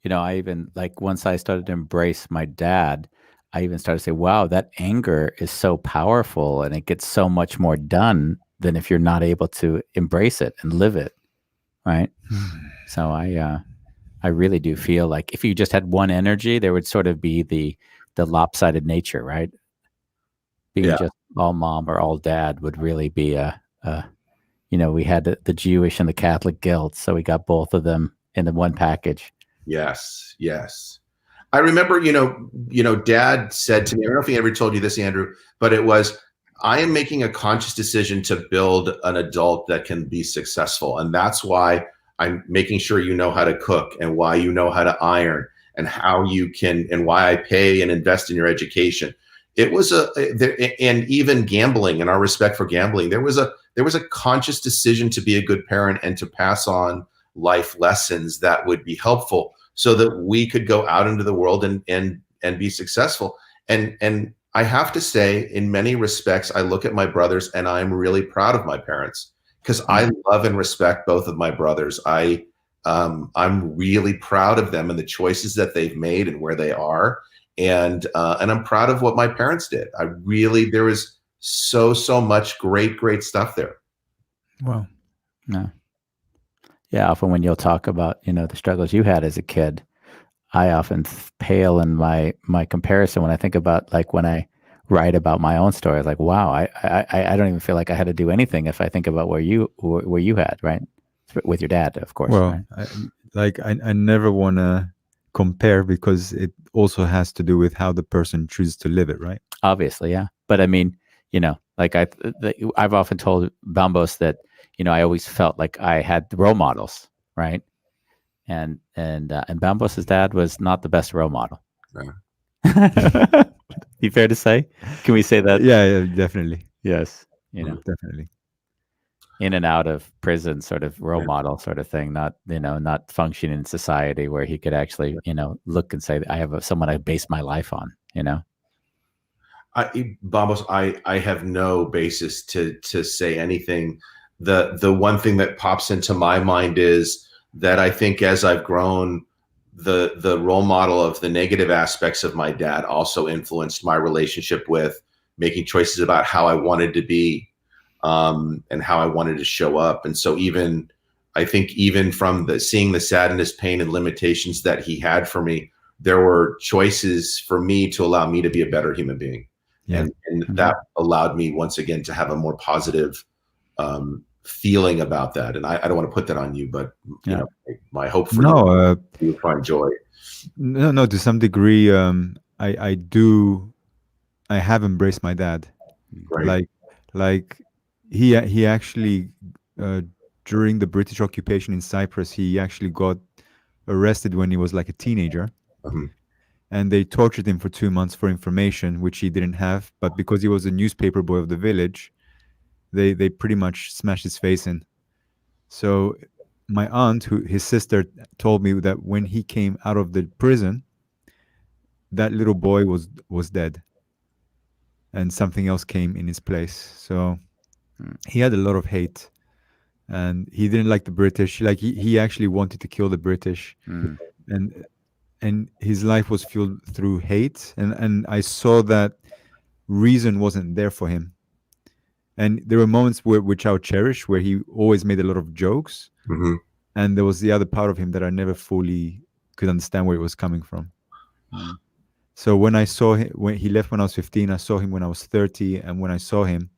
I even, like, once I started to embrace my dad, I even started to say, wow, that anger is so powerful and it gets so much more done than if you're not able to embrace it and live it. Right. So I really do feel like if you just had one energy, there would sort of be the lopsided nature, right? Being just all mom or all dad would really be we had the Jewish and the Catholic guilt. So we got both of them in the one package. Yes. I remember, dad said to me, I don't know if he ever told you this, Andrew, but it was, I am making a conscious decision to build an adult that can be successful. And that's why I'm making sure you know how to cook, and why you know how to iron, and how you can, and why I pay and invest in your education. It was and even gambling, and our respect for gambling, there was a conscious decision to be a good parent and to pass on life lessons that would be helpful so that we could go out into the world and be successful. And I have to say, in many respects, I look at my brothers and I'm really proud of my parents, because I love and respect both of my brothers. I'm really proud of them and the choices that they've made and where they are. And I'm proud of what my parents did. There was so much great stuff there. Wow. No. Yeah, often when you'll talk about, the struggles you had as a kid, I often pale in my comparison when I think about, like, when I write about my own story. Like, wow, I don't even feel like I had to do anything if I think about where you had, right? With your dad, of course. Well, right? I never want to compare, because it also has to do with how the person chooses to live it, right? Obviously, yeah. But I mean, like I've often told Bambos that, I always felt like I had role models, right? And Bambos' dad was not the best role model. Right. Be fair to say? Can we say that? Yeah, definitely. Yes. Definitely. In and out of prison sort of role model sort of thing, not functioning in society where he could actually, look and say, I have someone I base my life on, Bambos, I have no basis to say anything. The one thing that pops into my mind is that I think as I've grown, the role model of the negative aspects of my dad also influenced my relationship with making choices about how I wanted to be, and how I wanted to show up. And so I think even from seeing the sadness, pain, and limitations that he had for me, there were choices for me to allow me to be a better human being. Yeah. And that allowed me once again to have a more positive feeling about that. And I don't want to put that on you, but my hope for you find joy. No, to some degree, I have embraced my dad. Great. Like he actually during the British occupation in Cyprus, he actually got arrested when he was like a teenager. Mm-hmm. And they tortured him for 2 months for information which he didn't have, but because he was a newspaper boy of the village, they pretty much smashed his face in. So my aunt, his sister, told me that when he came out of the prison, that little boy was dead, and something else came in his place. So he had a lot of hate, and he didn't like the British. Like he actually wanted to kill the British, Mm. and his life was fueled through hate. And I saw that reason wasn't there for him. And there were moments which I'll cherish, where he always made a lot of jokes, Mhm. and there was the other part of him that I never fully could understand where it was coming from. Mm. So when I saw him, when he left when I was 15, I saw him when I was 30, and when I saw him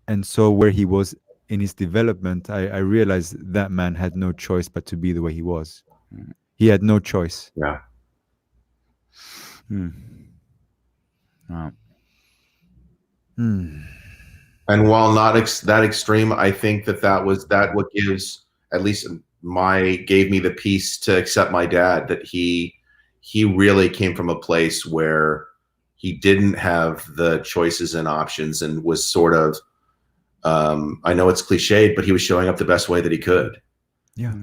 and saw where he was in his development, I realized that man had no choice but to be the way he was. Mm. He had no choice. Yeah. Mm. Wow. Hmm. And while not that extreme, I think that was what gives, at least gave me the peace to accept my dad, that he really came from a place where he didn't have the choices and options, and was sort of, I know it's cliched, but he was showing up the best way that he could. Yeah.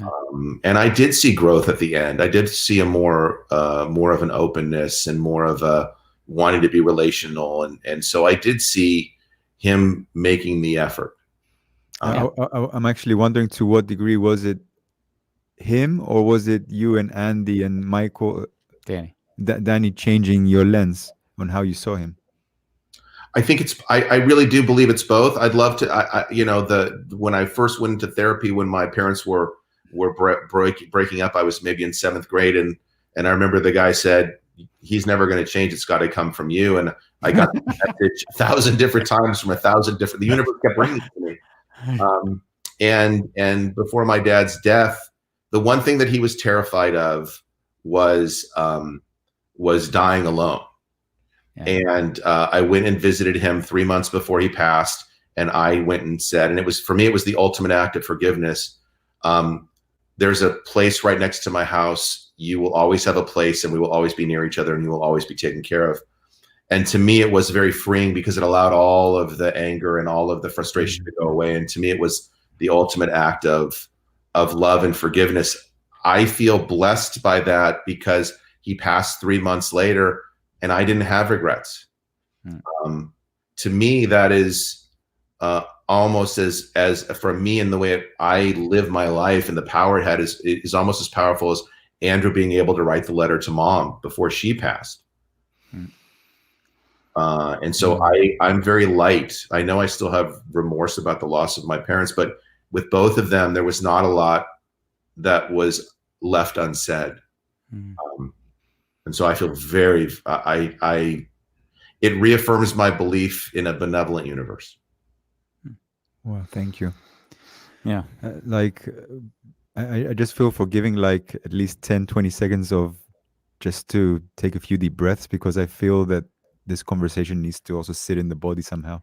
And I did see growth at the end. I did see a more of an openness, and more of a wanting to be relational. And so I did see him making the effort. I'm actually wondering, to what degree was it him, or was it you and Andy and Michael, Danny. Danny, changing your lens on how you saw him? I think I really do believe it's both. I'd love to, when I first went into therapy, when my parents were breaking up, I was maybe in 7th grade. And I remember the guy said, he's never going to change. It's got to come from you. And I got the message 1,000 different times from 1,000 different, the universe kept bringing it to me. And before my dad's death, the one thing that he was terrified of was dying alone. Yeah. And I went and visited him 3 months before he passed. And I went and said, and for me, it was the ultimate act of forgiveness. There's a place right next to my house. You will always have a place, and we will always be near each other, and you will always be taken care of. And to me, it was very freeing, because it allowed all of the anger and all of the frustration to go away. And to me, it was the ultimate act of love and forgiveness. I feel blessed by that, because he passed 3 months later, and I didn't have regrets. To me, that is almost as for me, in the way I live my life, and the power it had is almost as powerful as Andrew being able to write the letter to Mom before she passed. And so I'm very light. I know I still have remorse about the loss of my parents, but with both of them, there was not a lot that was left unsaid. And so I feel it reaffirms my belief in a benevolent universe. Well, thank you. Yeah. I just feel for giving like at least 10, 20 seconds of just to take a few deep breaths, because I feel that this conversation needs to also sit in the body somehow.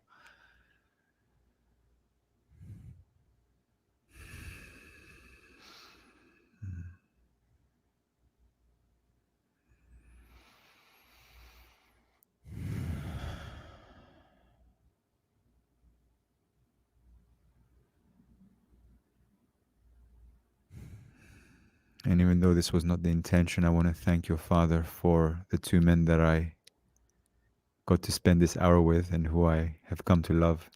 And even though this was not the intention, I want to thank your Father for the 2 men that I got to spend this hour with, and who I have come to love.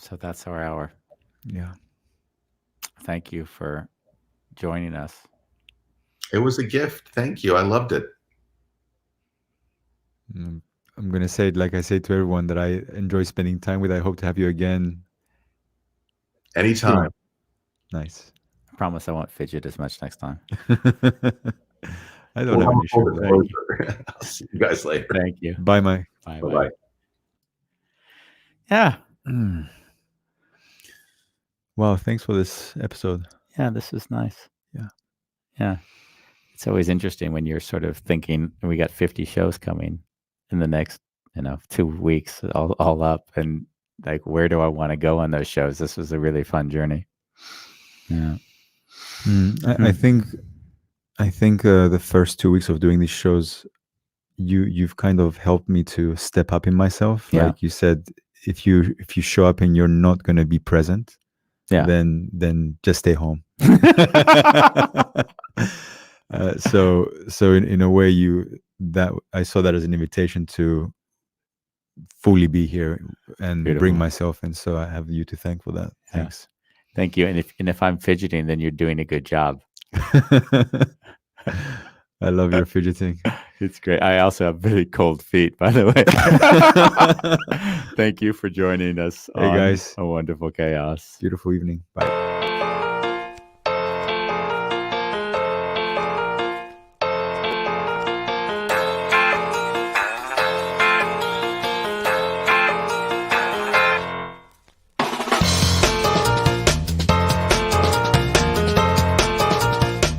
So that's our hour. Yeah. Thank you for joining us. It was a gift. Thank you. I loved it. I'm going to say it like I say to everyone that I enjoy spending time with. I hope to have you again. Anytime. Nice. I promise I won't fidget as much next time. I don't have an issue with that. I'll see you guys later. Thank you. Bye, Mike. Bye. Bye-bye. Yeah. Wow, thanks for this episode. Yeah, this is nice. Yeah. Yeah. it's always interesting when you're sort of thinking, we got 50 shows coming in the next, 2 weeks, all up, and like, where do I want to go on those shows? This was a really fun journey. Yeah. I think the first 2 weeks of doing these shows, you've kind of helped me to step up in myself. Yeah. Like you said, if you show up and you're not going to be present, Yeah. then just stay home. So in a way, I saw that as an invitation to fully be here and Beautiful. bring myself in. So I have you to thank for that. Yeah. Thanks. Thank you. And if I'm fidgeting, then you're doing a good job. I love your fidgeting. It's great. I also have very cold feet, by the way. Thank you for joining us Hey, on guys. A Wonderful Chaos. Beautiful evening. Bye.